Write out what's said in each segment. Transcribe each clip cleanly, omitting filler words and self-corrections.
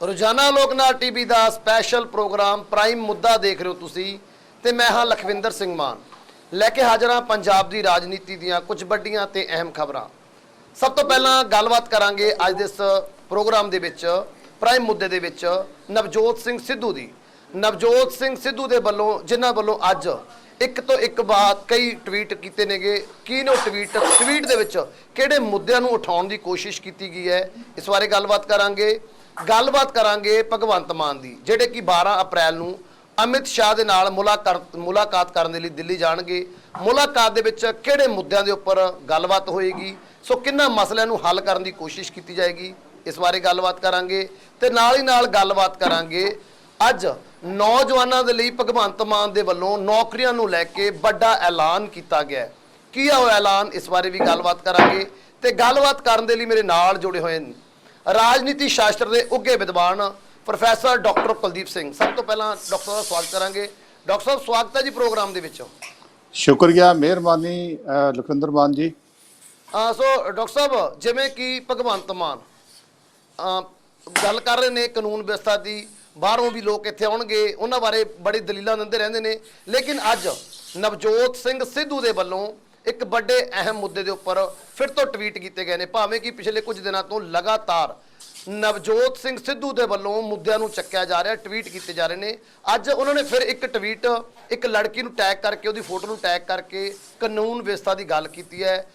ਰੋਜ਼ਾਨਾ ਲੋਕਨਾਥ ਟੀਵੀ ਦਾ special programme prime ਮੁੱਦਾ ਦੇਖ ਰਹੇ ਹੋ ਤੁਸੀਂ ਤੇ ਮੈਂ ਹਾਂ ਲਖਵਿੰਦਰ ਸਿੰਘ ਮਾਨ ਲੈ ਕੇ ਹਾਜ਼ਰ ਹਾਂ ਪੰਜਾਬ ਦੀ ਰਾਜਨੀਤੀ ਦੀਆਂ ਕੁਝ ਵੱਡੀਆਂ ਤੇ ਅਹਿਮ ਖਬਰਾਂ। ਸਭ ਤੋਂ ਪਹਿਲਾਂ ਗੱਲਬਾਤ ਕਰਾਂਗੇ ਅੱਜ ਦੇ ਇਸ ਪ੍ਰੋਗਰਾਮ ਦੇ ਵਿੱਚ ਪ੍ਰਾਈਮ ਮੁੱਦੇ ਦੇ ਵਿੱਚ ਨਵਜੋਤ ਸਿੰਘ ਸਿੱਧੂ ਦੀ। ਨਵਜੋਤ ਸਿੰਘ ਸਿੱਧੂ ਦੇ ਵੱਲੋਂ ਜਿਨ੍ਹਾਂ ਵੱਲੋਂ ਅੱਜ ਇੱਕ ਤੋਂ ਇੱਕ ਬਾਤ ਕਈ ਟਵੀਟ ਕੀਤੇ ਨੇਗੇ ਕੀ ਨੇ ਟਵੀਟ ਦੇ ਵਿੱਚ ਕਿਹੜੇ ਮੁੱਦਿਆਂ ਨੂੰ ਉਠਾਉਣ ਦੀ ਕੋਸ਼ਿਸ਼ ਕੀਤੀ ਗਈ ਹੈ ਇਸ ਬਾਰੇ ਗੱਲਬਾਤ ਕਰਾਂਗੇ ਭਗਵੰਤ ਮਾਨ ਦੀ ਜਿਹੜੇ ਕਿ 12 ਅਪ੍ਰੈਲ ਨੂੰ ਅਮਿਤ ਸ਼ਾਹ ਦੇ ਨਾਲ ਮੁਲਾਕਾਤ ਕਰਨ ਦੇ ਲਈ ਦਿੱਲੀ ਜਾਣਗੇ। ਮੁਲਾਕਾਤ ਦੇ ਵਿੱਚ ਕਿਹੜੇ ਮੁੱਦਿਆਂ ਦੇ ਉੱਪਰ ਗੱਲਬਾਤ ਹੋਏਗੀ, ਸੋ ਕਿੰਨਾ ਮਸਲਿਆਂ ਨੂੰ ਹੱਲ ਕਰਨ ਦੀ ਕੋਸ਼ਿਸ਼ ਕੀਤੀ ਜਾਏਗੀ ਇਸ ਬਾਰੇ ਗੱਲਬਾਤ ਕਰਾਂਗੇ ਤੇ ਨਾਲ ਹੀ ਨਾਲ ਗੱਲਬਾਤ ਕਰਾਂਗੇ ਅੱਜ ਨੌਜਵਾਨਾਂ ਦੇ ਲਈ ਭਗਵੰਤ ਮਾਨ ਦੇ ਵੱਲੋਂ ਨੌਕਰੀਆਂ ਨੂੰ ਲੈ ਕੇ ਵੱਡਾ ਐਲਾਨ ਕੀਤਾ ਗਿਆ। ਕੀ ਆ ਉਹ ਐਲਾਨ ਇਸ ਬਾਰੇ ਵੀ ਗੱਲਬਾਤ ਕਰਾਂਗੇ ਤੇ ਗੱਲਬਾਤ ਕਰਨ ਦੇ ਲਈ ਮੇਰੇ ਨਾਲ ਜੁੜੇ ਹੋਏ ਨੇ ਰਾਜਨੀਤੀ ਸ਼ਾਸਤਰ ਦੇ ਉੱਘੇ ਵਿਦਵਾਨ ਪ੍ਰੋਫੈਸਰ ਡਾਕਟਰ ਕੁਲਦੀਪ ਸਿੰਘ। ਸਭ ਤੋਂ ਪਹਿਲਾਂ ਡਾਕਟਰ ਸਾਹਿਬ ਸਵਾਗਤ ਕਰਾਂਗੇ। ਡਾਕਟਰ ਸਾਹਿਬ ਸਵਾਗਤ ਹੈ ਜੀ ਪ੍ਰੋਗਰਾਮ ਦੇ ਵਿੱਚ। ਸ਼ੁਕਰੀਆ, ਮਿਹਰਬਾਨੀ ਲਖਵਿੰਦਰ ਮਾਨ ਜੀ। ਸੋ ਡਾਕਟਰ ਸਾਹਿਬ ਜਿਵੇਂ ਕਿ ਭਗਵੰਤ ਮਾਨ ਗੱਲ ਕਰ ਰਹੇ ਨੇ ਕਾਨੂੰਨ ਵਿਵਸਥਾ ਦੀ, ਬਾਹਰੋਂ ਵੀ ਲੋਕ ਇੱਥੇ ਆਉਣਗੇ ਉਹਨਾਂ ਬਾਰੇ ਬੜੀ ਦਲੀਲਾਂ ਦਿੰਦੇ ਰਹਿੰਦੇ ਨੇ, ਲੇਕਿਨ ਅੱਜ ਨਵਜੋਤ ਸਿੰਘ ਸਿੱਧੂ ਦੇ ਵੱਲੋਂ ਇੱਕ ਵੱਡੇ ਅਹਿਮ ਮੁੱਦੇ ਦੇ ਉੱਪਰ ਫਿਰ ਤੋਂ ਟਵੀਟ ਕੀਤੇ ਗਏ ਨੇ। ਭਾਵੇਂ ਕਿ ਪਿਛਲੇ ਕੁਝ ਦਿਨਾਂ ਤੋਂ ਲਗਾਤਾਰ ਨਵਜੋਤ ਸਿੰਘ ਸਿੱਧੂ ਦੇ ਵੱਲੋਂ ਮੁੱਦਿਆਂ ਨੂੰ ਚੱਕਿਆ ਜਾ ਰਿਹਾ, ਟਵੀਟ ਕੀਤੇ ਜਾ ਰਹੇ ਨੇ। ਅੱਜ ਉਹਨਾਂ ਨੇ ਫਿਰ ਇੱਕ ਟਵੀਟ ਇੱਕ ਲੜਕੀ ਨੂੰ ਟੈਗ ਕਰਕੇ, ਉਹਦੀ ਫੋਟੋ ਨੂੰ ਟੈਗ ਕਰਕੇ ਕਾਨੂੰਨ ਵਿਵਸਥਾ ਦੀ ਗੱਲ ਕੀਤੀ ਹੈ।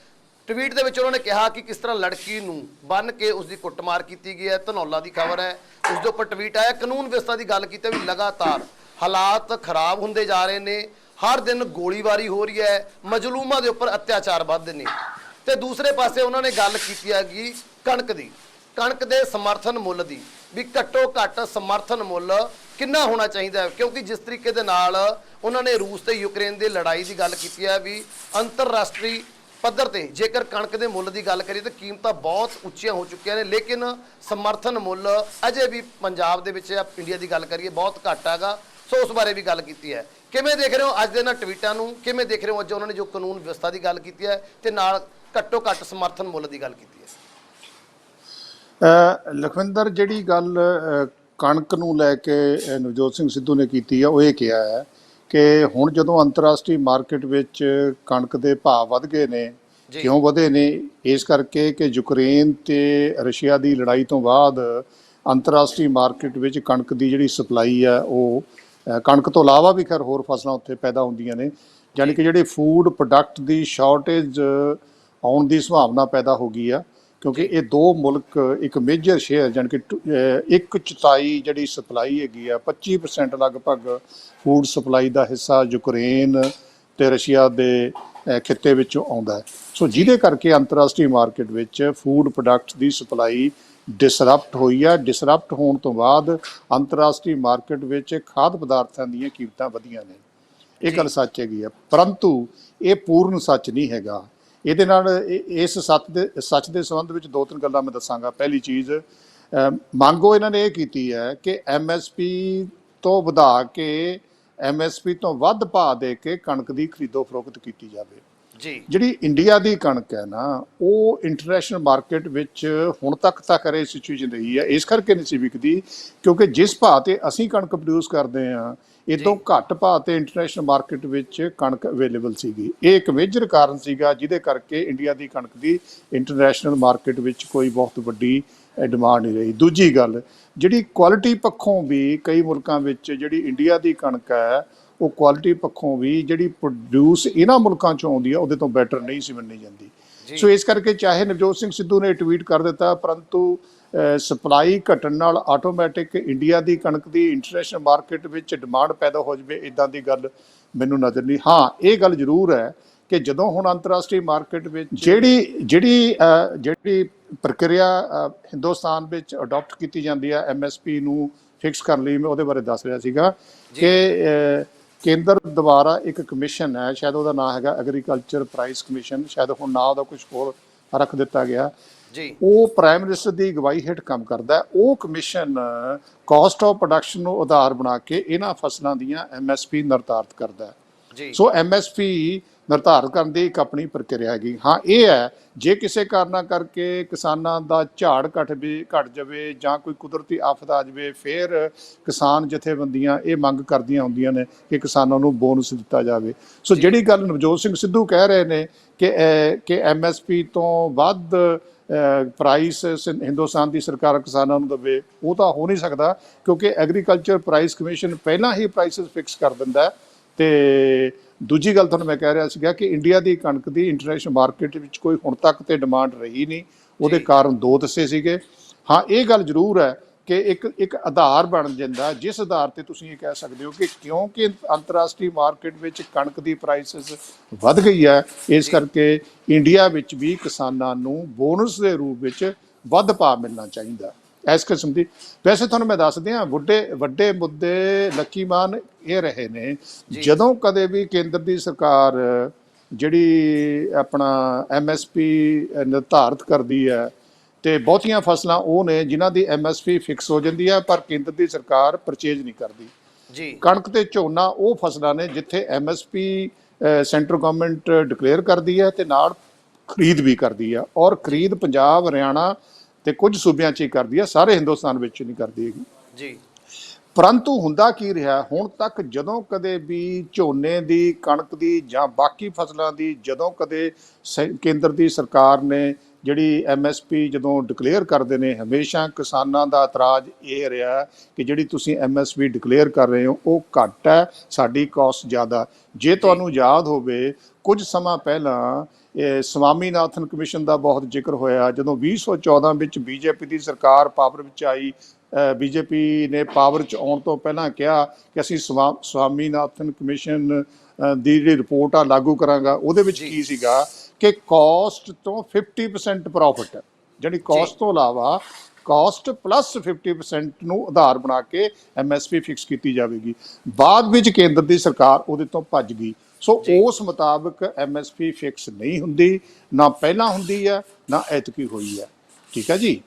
ਟਵੀਟ ਦੇ ਵਿੱਚ ਉਹਨਾਂ ਨੇ ਕਿਹਾ ਕਿ ਕਿਸ ਤਰ੍ਹਾਂ ਲੜਕੀ ਨੂੰ ਬੰਨ੍ਹ ਕੇ ਉਸ ਦੀ ਕੁੱਟਮਾਰ ਕੀਤੀ ਗਈ ਹੈ। ਧਨੌਲਾ ਦੀ ਖਬਰ ਹੈ, ਉਸ ਦੇ ਉੱਪਰ ਟਵੀਟ ਆਇਆ। ਕਾਨੂੰਨ ਵਿਵਸਥਾ ਦੀ ਗੱਲ ਕੀਤੀ ਵੀ ਲਗਾਤਾਰ ਹਾਲਾਤ ਖਰਾਬ ਹੁੰਦੇ ਜਾ ਰਹੇ ਨੇ, ਹਰ ਦਿਨ ਗੋਲੀਬਾਰੀ ਹੋ ਰਹੀ ਹੈ, ਮਜ਼ਲੂਮਾਂ ਦੇ ਉੱਪਰ ਅਤਿਆਚਾਰ ਵੱਧਦੇ ਨੇ। ਤੇ ਦੂਸਰੇ ਪਾਸੇ ਉਹਨਾਂ ਨੇ ਗੱਲ ਕੀਤੀ ਹੈਗੀ ਕਣਕ ਦੇ ਸਮਰਥਨ ਮੁੱਲ ਦੀ, ਵੀ ਘੱਟੋ ਘੱਟ ਸਮਰਥਨ ਮੁੱਲ ਕਿੰਨਾ ਹੋਣਾ ਚਾਹੀਦਾ ਹੈ, ਕਿਉਂਕਿ ਜਿਸ ਤਰੀਕੇ ਦੇ ਨਾਲ ਉਹਨਾਂ ਨੇ ਰੂਸ ਤੇ ਯੂਕਰੇਨ ਦੀ ਲੜਾਈ ਦੀ ਗੱਲ ਕੀਤੀ ਹੈ ਵੀ ਅੰਤਰਰਾਸ਼ਟਰੀ ਪੱਧਰ ਤੇ ਜੇਕਰ ਕਣਕ ਦੇ ਮੁੱਲ ਦੀ ਗੱਲ ਕਰੀਏ ਤਾਂ ਕੀਮਤਾਂ ਬਹੁਤ ਉੱਚੀਆਂ ਹੋ ਚੁੱਕੀਆਂ ਨੇ, ਲੇਕਿਨ ਸਮਰਥਨ ਮੁੱਲ ਅਜੇ ਵੀ ਪੰਜਾਬ ਦੇ ਵਿੱਚ ਜਾਂ ਇੰਡੀਆ ਦੀ ਗੱਲ ਕਰੀਏ ਬਹੁਤ ਘੱਟ ਹੈਗਾ। ਸੋ ਉਸ ਬਾਰੇ ਵੀ ਗੱਲ ਕੀਤੀ ਹੈ। ਕਿਵੇਂ ਦੇਖ ਰਹੇ ਹੋ ਅੱਜ ਦੇ ਇਹਨਾਂ ਟਵੀਟਾਂ ਨੂੰ, ਕਿਵੇਂ ਦੇਖ ਰਹੇ ਹੋ ਅੱਜ ਉਹਨਾਂ ਨੇ ਜੋ ਕਾਨੂੰਨ ਵਿਵਸਥਾ ਦੀ ਗੱਲ ਕੀਤੀ ਹੈ ਤੇ ਨਾਲ ਘੱਟੋ ਘੱਟ ਸਮਰਥਨ ਮੁੱਲ ਦੀ ਗੱਲ ਕੀਤੀ ਹੈ? ਲਖਵਿੰਦਰ, ਜਿਹੜੀ ਗੱਲ ਕਣਕ ਨੂੰ ਲੈ ਕੇ ਨਵਜੋਤ ਸਿੰਘ ਸਿੱਧੂ ਨੇ ਕੀਤੀ ਆ ਉਹ ਇਹ ਕਿਹਾ ਹੈ ਕਿ ਹੁਣ ਜਦੋਂ ਅੰਤਰਰਾਸ਼ਟਰੀ ਮਾਰਕੀਟ ਵਿੱਚ ਕਣਕ ਦੇ ਭਾਅ ਵੱਧ ਗਏ ਨੇ, ਕਿਉਂ ਵਧੇ ਨੇ? ਇਸ ਕਰਕੇ ਕਿ ਯੂਕਰੇਨ ਤੇ ਰਸ਼ੀਆ ਦੀ ਲੜਾਈ ਤੋਂ ਬਾਅਦ ਅੰਤਰਰਾਸ਼ਟਰੀ ਮਾਰਕੀਟ ਵਿੱਚ ਕਣਕ ਦੀ ਜਿਹੜੀ ਸਪਲਾਈ ਹੈ ਉਹ ਕਣਕ ਤੋਂ ਇਲਾਵਾ ਵੀ ਖੈਰ ਹੋਰ ਫਸਲਾਂ ਉੱਥੇ ਪੈਦਾ ਹੁੰਦੀਆਂ ਨੇ, ਯਾਨੀ ਕਿ ਜਿਹੜੇ ਫੂਡ ਪ੍ਰੋਡਕਟ ਦੀ ਸ਼ਾਰਟੇਜ ਆਉਣ ਦੀ ਸੰਭਾਵਨਾ ਪੈਦਾ ਹੋ ਗਈ ਆ, ਕਿਉਂਕਿ ਇਹ ਦੋ ਮੁਲਕ ਇੱਕ ਮੇਜਰ ਸ਼ੇਅਰ ਯਾਨੀ ਕਿ 1/4 ਜਿਹੜੀ ਸਪਲਾਈ ਹੈਗੀ ਆ 25% ਲਗਭਗ ਫੂਡ ਸਪਲਾਈ ਦਾ ਹਿੱਸਾ ਯੂਕਰੇਨ ਤੇ ਰਸ਼ੀਆ ਦੇ ਖਿੱਤੇ ਵਿੱਚੋਂ ਆਉਂਦਾ ਹੈ। ਸੋ ਜਿਹਦੇ ਕਰਕੇ ਅੰਤਰਰਾਸ਼ਟਰੀ ਮਾਰਕੀਟ ਵਿੱਚ ਫੂਡ ਪ੍ਰੋਡਕਟ ਦੀ ਸਪਲਾਈ ਡਿਸਰਪਟ ਹੋਈ ਆ। ਡਿਸਰਪਟ ਹੋਣ ਤੋਂ ਬਾਅਦ ਅੰਤਰਰਾਸ਼ਟਰੀ ਮਾਰਕੀਟ ਵਿੱਚ ਖਾਦ ਪਦਾਰਥਾਂ ਦੀਆਂ ਕੀਮਤਾਂ ਵਧੀਆਂ ਨੇ, ਇਹ ਗੱਲ ਸੱਚ ਹੈਗੀ ਆ, ਪਰੰਤੂ ਇਹ ਪੂਰਨ ਸੱਚ ਨਹੀਂ ਹੈਗਾ। ਇਹਦੇ ਨਾਲ ਇਸ ਸੱਚ ਦੇ ਸੰਬੰਧ ਵਿੱਚ ਦੋ ਤਿੰਨ ਗੱਲਾਂ ਮੈਂ ਦੱਸਾਂਗਾ। ਪਹਿਲੀ ਚੀਜ਼, ਮੰਗੋ ਇਹਨਾਂ ਨੇ ਇਹ ਕੀਤੀ ਹੈ ਕਿ MSP ਤੋਂ ਵਧਾ ਕੇ MSP ਤੋਂ ਵੱਧ ਭਾਅ ਦੇ ਕੇ ਕਣਕ ਦੀ ਖਰੀਦੋ ਫਰੋਖਤ ਕੀਤੀ ਜਾਵੇ। ਜਿਹੜੀ ਇੰਡੀਆ ਦੀ ਕਣਕ ਹੈ ਨਾ, ਉਹ ਇੰਟਰਨੈਸ਼ਨਲ ਮਾਰਕੀਟ ਵਿੱਚ ਹੁਣ ਤੱਕ ਤਾਂ ਖਰੇ ਸਿਚੁਏਸ਼ਨ ਰਹੀ ਹੈ, ਇਸ ਕਰਕੇ ਨਹੀਂ ਸੀ ਵਿਕਦੀ ਕਿਉਂਕਿ ਜਿਸ ਭਾਅ ਤੇ ਅਸੀਂ ਕਣਕ ਪ੍ਰੋਡਿਊਸ ਕਰਦੇ ਹਾਂ ਇਹ ਤੋਂ ਘੱਟ ਭਾਅ ਤੇ ਇੰਟਰਨੈਸ਼ਨਲ ਮਾਰਕੀਟ ਵਿੱਚ ਕਣਕ ਅਵੇਲੇਬਲ ਸੀਗੀ। ਇਹ ਇੱਕ ਮੇਜਰ ਕਾਰਨ ਸੀਗਾ ਜਿਹਦੇ ਕਰਕੇ ਇੰਡੀਆ ਦੀ ਕਣਕ ਦੀ ਇੰਟਰਨੈਸ਼ਨਲ ਮਾਰਕੀਟ ਵਿੱਚ ਕੋਈ ਬਹੁਤ ਵੱਡੀ ਡਿਮਾਂਡ ਨਹੀਂ ਰਹੀ। ਦੂਜੀ ਗੱਲ, ਜਿਹੜੀ ਕੁਆਲਿਟੀ ਪੱਖੋਂ ਵੀ ਕਈ ਮੁਲਕਾਂ ਵਿੱਚ ਜਿਹੜੀ ਇੰਡੀਆ ਦੀ ਕਣਕ ਹੈ ਉਹ ਕੁਆਲਿਟੀ ਪੱਖੋਂ ਵੀ ਜਿਹੜੀ ਪ੍ਰੋਡਿਊਸ ਇਹਨਾਂ ਮੁਲਕਾਂ 'ਚੋਂ ਆਉਂਦੀ ਆ ਉਹਦੇ ਤੋਂ ਬੈਟਰ ਨਹੀਂ ਸੀ ਮੰਨੀ ਜਾਂਦੀ। ਸੋ ਇਸ ਕਰਕੇ ਚਾਹੇ ਨਵਜੋਤ ਸਿੰਘ ਸਿੱਧੂ ਨੇ ਟਵੀਟ ਕਰ ਦਿੱਤਾ, ਪਰੰਤੂ ਸਪਲਾਈ ਘਟਣ ਨਾਲ ਆਟੋਮੈਟਿਕ ਇੰਡੀਆ ਦੀ ਕਣਕ ਦੀ ਇੰਟਰਨੈਸ਼ਨਲ ਮਾਰਕੀਟ ਵਿੱਚ ਡਿਮਾਂਡ ਪੈਦਾ ਹੋ ਜਾਵੇ, ਇੱਦਾਂ ਦੀ ਗੱਲ ਮੈਨੂੰ ਨਜ਼ਰ ਨਹੀਂ। ਹਾਂ, ਇਹ ਗੱਲ ਜ਼ਰੂਰ ਹੈ ਕਿ ਜਦੋਂ ਹੁਣ ਅੰਤਰਰਾਸ਼ਟਰੀ ਮਾਰਕੀਟ ਵਿੱਚ ਜਿਹੜੀ ਪ੍ਰਕਿਰਿਆ ਹਿੰਦੁਸਤਾਨ ਵਿੱਚ ਅਡਾਪਟ ਕੀਤੀ ਜਾਂਦੀ ਹੈ MSP ਨੂੰ ਫਿਕਸ ਕਰਨ ਲਈ, ਮੈਂ ਉਹਦੇ ਬਾਰੇ ਦੱਸ ਰਿਹਾ ਸੀਗਾ ਕਿ ਕੇਂਦਰ ਦੁਆਰਾ ਇੱਕ ਕਮਿਸ਼ਨ ਹੈ, ਸ਼ਾਇਦ ਉਹਦਾ ਨਾਂ ਹੈਗਾ ਐਗਰੀਕਲਚਰ ਪ੍ਰਾਈਸ ਕਮਿਸ਼ਨ, ਸ਼ਾਇਦ ਹੁਣ ਨਾਂ ਉਹਦਾ ਕੁਝ ਹੋਰ ਰੱਖ ਦਿੱਤਾ ਗਿਆ ਜੀ। ਉਹ ਪ੍ਰਾਈਮ ਮਿਨਿਸਟਰ ਦੀ ਅਗਵਾਈ ਹੇਠ ਕੰਮ ਕਰਦਾ ਹੈ। ਉਹ ਕਮਿਸ਼ਨ ਕਾਸਟ ਆਫ ਪ੍ਰੋਡਕਸ਼ਨ ਨੂੰ ਆਧਾਰ ਬਣਾ ਕੇ ਇਹਨਾਂ ਫਸਲਾਂ ਦੀਆਂ MSP ਨਿਰਧਾਰਿਤ ਕਰਦਾ ਹੈ। ਸੋ MSP ਨਿਰਧਾਰਿਤ ਕਰਨ ਦੀ ਇੱਕ ਆਪਣੀ ਪ੍ਰਕਿਰਿਆ ਹੈਗੀ। ਹਾਂ ਇਹ ਹੈ ਜੇ ਕਿਸੇ ਕਾਰਨਾਂ ਕਰਕੇ ਕਿਸਾਨਾਂ ਦਾ ਝਾੜ ਘਟ ਜਾਵੇ ਜਾਂ ਕੋਈ ਕੁਦਰਤੀ ਆਫਤ ਆ ਜਾਵੇ, ਫਿਰ ਕਿਸਾਨ ਜਥੇਬੰਦੀਆਂ ਇਹ ਮੰਗ ਕਰਦੀਆਂ ਹੁੰਦੀਆਂ ਨੇ ਕਿ ਕਿਸਾਨਾਂ ਨੂੰ ਬੋਨਸ ਦਿੱਤਾ ਜਾਵੇ। ਸੋ ਜਿਹੜੀ ਗੱਲ ਨਵਜੋਤ ਸਿੰਘ ਸਿੱਧੂ ਕਹਿ ਰਹੇ ਨੇ ਕਿ MSP ਤੋਂ ਵੱਧ ਪ੍ਰਾਈਸ ਹਿੰਦੁਸਤਾਨ ਦੀ ਸਰਕਾਰ ਕਿਸਾਨਾਂ ਨੂੰ ਦੇਵੇ, ਉਹ ਤਾਂ ਹੋ ਨਹੀਂ ਸਕਦਾ, ਕਿਉਂਕਿ ਐਗਰੀਕਲਚਰ ਪ੍ਰਾਈਸ ਕਮਿਸ਼ਨ ਪਹਿਲਾਂ ਹੀ ਪ੍ਰਾਈਸਿਸ ਫਿਕਸ ਕਰ ਦਿੰਦਾ। ਤੇ ਦੂਜੀ ਗੱਲ ਤੁਹਾਨੂੰ ਮੈਂ ਕਹਿ ਰਿਹਾ ਸੀਗਾ ਕਿ ਇੰਡੀਆ ਦੀ ਕਣਕ ਦੀ ਇੰਟਰਨੈਸ਼ਨਲ ਮਾਰਕੀਟ ਵਿੱਚ ਕੋਈ ਹੁਣ ਤੱਕ ਤੇ ਡਿਮਾਂਡ ਰਹੀ ਨਹੀਂ। ਉਹਦੇ ਕਾਰਨ ਦੋ ਦੱਸੇ ਸੀਗੇ। ਹਾਂ ਇਹ ਗੱਲ ਜ਼ਰੂਰ ਹੈ ਕਿ ਇੱਕ ਆਧਾਰ ਬਣ ਜਾਂਦਾ ਜਿਸ ਆਧਾਰ ਤੇ ਤੁਸੀਂ ਇਹ ਕਹਿ ਸਕਦੇ ਹੋ ਕਿ ਕਿਉਂਕਿ ਅੰਤਰਰਾਸ਼ਟਰੀ ਮਾਰਕੀਟ ਵਿੱਚ ਕਣਕ ਦੀ ਪ੍ਰਾਈਸਿਸ ਵੱਧ ਗਈ ਹੈ, ਇਸ ਕਰਕੇ ਇੰਡੀਆ ਵਿੱਚ ਵੀ ਕਿਸਾਨਾਂ ਨੂੰ ਬੋਨਸ ਦੇ ਰੂਪ ਵਿੱਚ ਵੱਧ ਭਾਅ ਮਿਲਣਾ ਚਾਹੀਦਾ। ਇਸ ਕਿਸਮ ਦੀ ਵੈਸੇ ਤੁਹਾਨੂੰ ਮੈਂ ਦੱਸ ਦਿਆਂ ਵੱਡੇ ਮੁੱਦੇ ਲੱਕੀ ਮਾਨ ਇਹ ਰਹੇ ਨੇ, ਜਦੋਂ ਕਦੇ ਵੀ ਕੇਂਦਰ ਦੀ ਸਰਕਾਰ ਜਿਹੜੀ ਆਪਣਾ MSP ਨਿਰਧਾਰਿਤ ਕਰਦੀ ਹੈ ਤੇ ਬਹੁਤੀਆਂ ਫਸਲਾਂ ਉਹ ਨੇ ਜਿਨ੍ਹਾਂ ਦੀ MSP ਫਿਕਸ ਹੋ ਜਾਂਦੀ ਹੈ ਪਰ ਕੇਂਦਰ ਦੀ ਸਰਕਾਰ ਪਰਚੇਜ ਨਹੀਂ ਕਰਦੀ ਜੀ। ਕਣਕ ਤੇ ਝੋਨਾ ਉਹ ਫਸਲਾਂ ਨੇ ਜਿੱਥੇ MSP ਸੈਂਟਰ ਗਵਰਨਮੈਂਟ ਡਿਕਲੇਅਰ ਕਰਦੀ ਹੈ ਤੇ ਨਾਲ ਖਰੀਦ ਵੀ ਕਰਦੀ ਹੈ, ਔਰ ਖਰੀਦ ਪੰਜਾਬ, ਹਰਿਆਣਾ ਤੇ ਕੁਝ ਸੂਬਿਆਂ 'ਚ ਹੀ ਕਰਦੀ ਹੈ, ਸਾਰੇ ਹਿੰਦੁਸਤਾਨ ਵਿੱਚ ਨਹੀਂ ਕਰਦੀ ਹੈਗੀ ਜੀ। ਪਰੰਤੂ ਹੁੰਦਾ ਕੀ ਰਿਹਾ ਹੁਣ ਤੱਕ, ਜਦੋਂ ਕਦੇ ਵੀ ਝੋਨੇ ਦੀ, ਕਣਕ ਦੀ ਜਾਂ ਬਾਕੀ ਫਸਲਾਂ ਦੀ ਜਦੋਂ ਕਦੇ ਕੇਂਦਰ ਦੀ ਸਰਕਾਰ ਨੇ ਜਿਹੜੀ MSP ਜਦੋਂ ਡਿਕਲੇਅਰ ਕਰਦੇ ਨੇ, ਹਮੇਸ਼ਾ ਕਿਸਾਨਾਂ ਦਾ ਇਤਰਾਜ਼ ਇਹ ਰਿਹਾ ਕਿ ਜਿਹੜੀ ਤੁਸੀਂ MSP ਡਿਕਲੇਅਰ ਕਰ ਰਹੇ ਹੋ ਉਹ ਘੱਟ ਹੈ, ਸਾਡੀ ਕਾਸਟ ਜ਼ਿਆਦਾ। ਜੇ ਤੁਹਾਨੂੰ ਯਾਦ ਹੋਵੇ ਕੁਝ ਸਮਾਂ ਪਹਿਲਾਂ ਸਵਾਮੀਨਾਥਨ ਕਮਿਸ਼ਨ ਦਾ ਬਹੁਤ ਜ਼ਿਕਰ ਹੋਇਆ, ਜਦੋਂ 2014 ਵਿੱਚ BJP ਦੀ ਸਰਕਾਰ ਪਾਵਰ ਵਿੱਚ ਆਈ। BJP ਨੇ ਪਾਵਰ 'ਚ ਆਉਣ ਤੋਂ ਪਹਿਲਾਂ ਕਿਹਾ ਕਿ ਅਸੀਂ ਸਵਾਮੀਨਾਥਨ ਕਮਿਸ਼ਨ ਦੀ ਜਿਹੜੀ ਰਿਪੋਰਟ ਆ ਲਾਗੂ ਕਰਾਂਗਾ। ਉਹਦੇ ਵਿੱਚ ਕੀ ਸੀਗਾ ਕਿ ਕਾਸਟ ਤੋਂ 50% ਪ੍ਰੋਫਿਟ, ਜਿਹੜੀ ਕਾਸਟ ਤੋਂ ਇਲਾਵਾ ਕਾਸਟ ਪਲੱਸ 50% ਨੂੰ ਆਧਾਰ ਬਣਾ ਕੇ MSP ਫਿਕਸ ਕੀਤੀ ਜਾਵੇਗੀ। ਬਾਅਦ ਵਿੱਚ ਕੇਂਦਰ ਦੀ ਸਰਕਾਰ ਉਹਦੇ ਤੋਂ ਭੱਜ ਗਈ। ਸੋ ਉਸ ਮੁਤਾਬਕ MSP ਫਿਕਸ ਨਹੀਂ ਹੁੰਦੀ, ਨਾ ਪਹਿਲਾਂ ਹੁੰਦੀ ਹੈ ਨਾ ਐਤਕੀ ਹੋਈ ਹੈ। ਠੀਕ ਹੈ ਜੀ।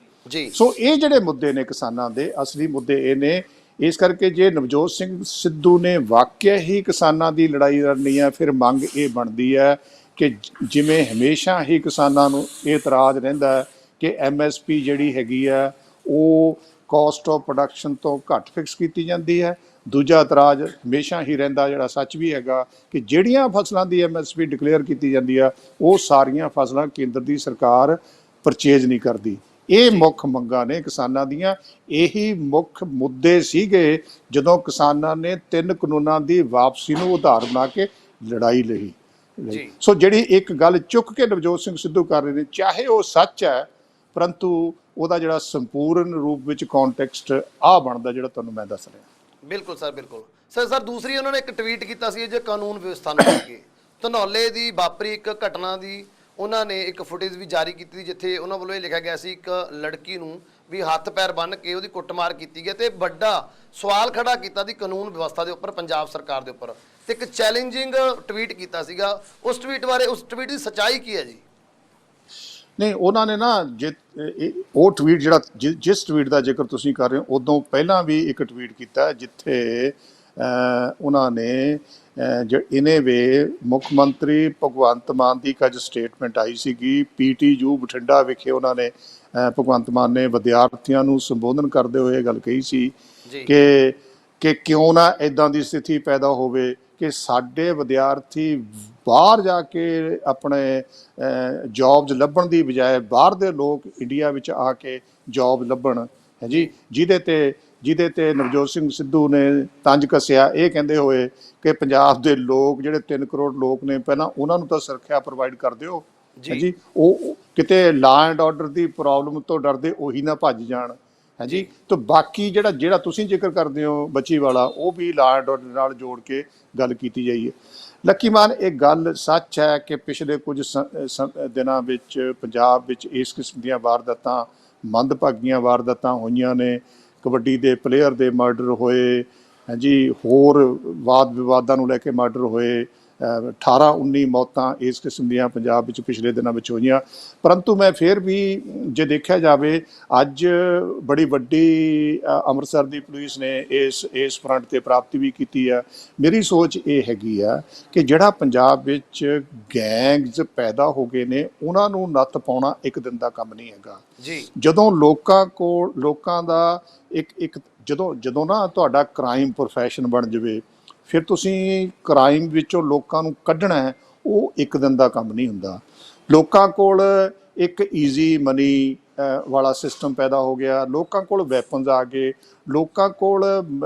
ਸੋ ਇਹ ਜਿਹੜੇ ਮੁੱਦੇ ਨੇ ਕਿਸਾਨਾਂ ਦੇ ਅਸਲੀ ਮੁੱਦੇ ਇਹ ਨੇ। ਇਸ ਕਰਕੇ ਜੇ ਨਵਜੋਤ ਸਿੰਘ ਸਿੱਧੂ ਨੇ ਵਾਕਿਆ ਹੀ ਕਿਸਾਨਾਂ ਦੀ ਲੜਾਈ ਲੜਨੀ ਹੈ, ਫਿਰ ਮੰਗ ਇਹ ਬਣਦੀ ਹੈ ਕਿ ਜਿਵੇਂ ਹਮੇਸ਼ਾ ਹੀ ਕਿਸਾਨਾਂ ਨੂੰ ਇਹ ਇਤਰਾਜ਼ ਰਹਿੰਦਾ ਹੈ ਕਿ MSP ਜਿਹੜੀ ਹੈਗੀ ਹੈ ਉਹ ਕਾਸਟ ਆਫ ਪ੍ਰੋਡਕਸ਼ਨ ਤੋਂ ਘੱਟ ਫਿਕਸ ਕੀਤੀ ਜਾਂਦੀ ਹੈ। ਦੂਜਾ ਇਤਰਾਜ਼ ਹਮੇਸ਼ਾ ਹੀ ਰਹਿੰਦਾ, ਜਿਹੜਾ ਸੱਚ ਵੀ ਹੈਗਾ, ਕਿ ਜਿਹੜੀਆਂ ਫਸਲਾਂ ਦੀ MSP ਡਿਕਲੇਅਰ ਕੀਤੀ ਜਾਂਦੀ ਆ ਉਹ ਸਾਰੀਆਂ ਫਸਲਾਂ ਕੇਂਦਰ ਦੀ ਸਰਕਾਰ ਪਰਚੇਜ ਨਹੀਂ ਕਰਦੀ। ਇਹ ਮੁੱਖ ਮੰਗਾਂ ਨੇ ਕਿਸਾਨਾਂ ਦੀਆਂ। ਇਹੀ ਮੁੱਖ ਮੁੱਦੇ ਸੀਗੇ ਜਦੋਂ ਕਿਸਾਨਾਂ ਨੇ 3 ਕਾਨੂੰਨਾਂ ਦੀ ਵਾਪਸੀ ਨੂੰ ਆਧਾਰ ਬਣਾ ਕੇ ਲੜਾਈ ਲੜੀ। ਸੋ ਜਿਹੜੀ ਇੱਕ ਗੱਲ ਚੁੱਕ ਕੇ ਨਵਜੋਤ ਸਿੰਘ ਸਿੱਧੂ ਕਰ ਰਹੇ ਨੇ, ਚਾਹੇ ਉਹ ਸੱਚ ਹੈ, ਪਰੰਤੂ ਉਹਦਾ ਜਿਹੜਾ ਸੰਪੂਰਨ ਰੂਪ ਵਿੱਚ ਕੰਟੈਕਸਟ ਆ ਬਣਦਾ ਜਿਹੜਾ ਤੁਹਾਨੂੰ ਮੈਂ ਦੱਸ ਰਿਹਾ। ਬਿਲਕੁਲ ਸਰ, ਬਿਲਕੁਲ ਸਰ। ਦੂਸਰੀ ਉਹਨਾਂ ਨੇ ਇੱਕ ਟਵੀਟ ਕੀਤਾ ਸੀ ਜੇ ਕਾਨੂੰਨ ਵਿਵਸਥਾ ਨੂੰ ਲੈ ਕੇ ਧਨੌਲੇ ਦੀ ਵਾਪਰੀ ਇੱਕ ਘਟਨਾ ਦੀ ਉਹਨਾਂ ਨੇ ਇੱਕ ਫੁਟੇਜ ਵੀ ਜਾਰੀ ਕੀਤੀ, ਜਿੱਥੇ ਉਹਨਾਂ ਵੱਲੋਂ ਇਹ ਲਿਖਿਆ ਗਿਆ ਸੀ ਇੱਕ ਲੜਕੀ ਨੂੰ ਵੀ ਹੱਥ ਪੈਰ ਬੰਨ੍ਹ ਕੇ ਉਹਦੀ ਕੁੱਟਮਾਰ ਕੀਤੀ ਗਈ ਤੇ ਵੱਡਾ ਸਵਾਲ ਖੜਾ ਕੀਤਾ ਦੀ ਕਾਨੂੰਨ ਵਿਵਸਥਾ ਦੇ ਉੱਪਰ, ਪੰਜਾਬ ਸਰਕਾਰ ਦੇ ਉੱਪਰ, ਤੇ ਇੱਕ ਚੈਲੰਜਿੰਗ ਟਵੀਟ ਕੀਤਾ ਸੀਗਾ। ਉਸ ਟਵੀਟ ਬਾਰੇ, ਉਸ ਟਵੀਟ ਦੀ ਸੱਚਾਈ ਕੀ ਹੈ ਜੀ? ਨਹੀਂ, ਉਹਨਾਂ ਨੇ ਨਾ ਉਹ ਟਵੀਟ ਜਿਹੜਾ ਜਿਸ ਟਵੀਟ ਦਾ ਜ਼ਿਕਰ ਤੁਸੀਂ ਕਰ ਰਹੇ ਹੋ, ਉਦੋਂ ਪਹਿਲਾਂ ਵੀ ਇੱਕ ਟਵੀਟ ਕੀਤਾ ਜਿੱਥੇ ਉਹਨਾਂ ਨੇ ਇਹਨੇ ਵੇ ਮੁੱਖ ਮੰਤਰੀ ਭਗਵੰਤ ਮਾਨ ਦੀ ਇੱਕ ਅੱਜ ਸਟੇਟਮੈਂਟ ਆਈ ਸੀਗੀ PTU ਬਠਿੰਡਾ ਵਿਖੇ। ਉਹਨਾਂ ਨੇ ਭਗਵੰਤ ਮਾਨ ਨੇ ਵਿਦਿਆਰਥੀਆਂ ਨੂੰ ਸੰਬੋਧਨ ਕਰਦੇ ਹੋਏ ਇਹ ਗੱਲ ਕਹੀ ਸੀ ਕਿ ਕਿਉਂ ਨਾ ਇੱਦਾਂ ਦੀ ਸਥਿਤੀ ਪੈਦਾ ਹੋਵੇ ਕਿ ਸਾਡੇ ਵਿਦਿਆਰਥੀ ਬਾਹਰ ਜਾ ਕੇ ਆਪਣੇ ਜੌਬਸ ਲੱਭਣ ਦੀ ਬਜਾਏ ਬਾਹਰ ਦੇ ਲੋਕ ਇੰਡੀਆ ਵਿੱਚ ਆ ਕੇ ਜੌਬ ਲੱਭਣ ਹੈ ਜੀ, ਜਿਹਦੇ ਤੇ ਨਵਜੋਤ ਸਿੰਘ ਸਿੱਧੂ ਨੇ ਤੰਜ ਕੱਸਿਆ, ਇਹ ਕਹਿੰਦੇ ਹੋਏ ਕਿ ਪੰਜਾਬ ਦੇ ਲੋਕ ਜਿਹੜੇ 3 ਕਰੋੜ ਲੋਕ ਨੇ, ਪਹਿਲਾਂ ਉਹਨਾਂ ਨੂੰ ਤਾਂ ਸੁਰੱਖਿਆ ਪ੍ਰੋਵਾਈਡ ਕਰ ਦਿਓ ਜੀ, ਉਹ ਕਿਤੇ law and order the problem ਤੋਂ ਡਰਦੇ ਉਹੀ ਨਾ ਭੱਜ ਜਾਣ ਹੈ ਜੀ। ਤਾਂ ਬਾਕੀ ਜਿਹੜਾ ਤੁਸੀਂ ਜ਼ਿਕਰ ਕਰਦੇ ਹੋ ਬੱਚੀ ਵਾਲਾ, ਉਹ ਵੀ ਲਾ ਐਂਡ ਆਰਡਰ ਨਾਲ ਜੋੜ ਕੇ ਗੱਲ ਕੀਤੀ ਜਾਈਏ। ਲੱਕੀ ਮਾਨ, ਇਹ ਗੱਲ ਸੱਚ ਹੈ ਕਿ ਪਿਛਲੇ ਕੁਝ ਦਿਨਾਂ ਵਿੱਚ ਪੰਜਾਬ ਵਿੱਚ ਇਸ ਕਿਸਮ ਦੀਆਂ ਵਾਰਦਾਤਾਂ, ਮੰਦਭਾਗੀਆਂ ਵਾਰਦਾਤਾਂ ਹੋਈਆਂ ਨੇ। ਕਬੱਡੀ ਦੇ ਪਲੇਅਰ ਦੇ ਮਰਡਰ ਹੋਏ ਹੈ ਜੀ, ਹੋਰ ਵਾਦ ਵਿਵਾਦਾਂ ਨੂੰ ਲੈ ਕੇ ਮਰਡਰ ਹੋਏ, 18-19 ਮੌਤਾਂ ਇਸ ਕਿਸਮ ਦੀਆਂ ਪੰਜਾਬ ਵਿੱਚ ਪਿਛਲੇ ਦਿਨਾਂ ਵਿੱਚ ਹੋਈਆਂ। ਪਰੰਤੂ ਮੈਂ ਫਿਰ ਵੀ ਜੇ ਦੇਖਿਆ ਜਾਵੇ ਅੱਜ ਬੜੀ ਵੱਡੀ ਅੰਮ੍ਰਿਤਸਰ ਦੀ ਪੁਲਿਸ ਨੇ ਇਸ ਫਰੰਟ ਤੇ ਪ੍ਰਾਪਤੀ ਵੀ ਕੀਤੀ ਆ। ਮੇਰੀ ਸੋਚ ਇਹ ਹੈਗੀ ਆ ਕਿ ਜਿਹੜਾ ਪੰਜਾਬ ਵਿੱਚ ਗੈਂਗਸ ਪੈਦਾ ਹੋ ਗਏ ਨੇ ਉਹਨਾਂ ਨੂੰ ਨੱਥ ਪਾਉਣਾ ਇੱਕ ਦਿਨ ਦਾ ਕੰਮ ਨਹੀਂ ਹੈਗਾ ਜੀ। ਜਦੋਂ ਲੋਕਾਂ ਦਾ ਇੱਕ ਜਦੋਂ ਨਾ ਤੁਹਾਡਾ ਕ੍ਰਾਈਮ ਪ੍ਰੋਫੈਸ਼ਨ ਬਣ ਜਾਵੇ, ਫਿਰ ਤੁਸੀਂ ਕ੍ਰਾਈਮ ਵਿੱਚੋਂ ਲੋਕਾਂ ਨੂੰ ਕੱਢਣਾ ਹੈ, ਉਹ ਇੱਕ ਦਿਨ ਦਾ ਕੰਮ ਨਹੀਂ ਹੁੰਦਾ। ਲੋਕਾਂ ਕੋਲ ਇੱਕ ਈਜ਼ੀ ਮਨੀ ਵਾਲਾ ਸਿਸਟਮ ਪੈਦਾ ਹੋ ਗਿਆ, ਲੋਕਾਂ ਕੋਲ ਵੈਪਨਸ ਆ ਗਏ, ਲੋਕਾਂ ਕੋਲ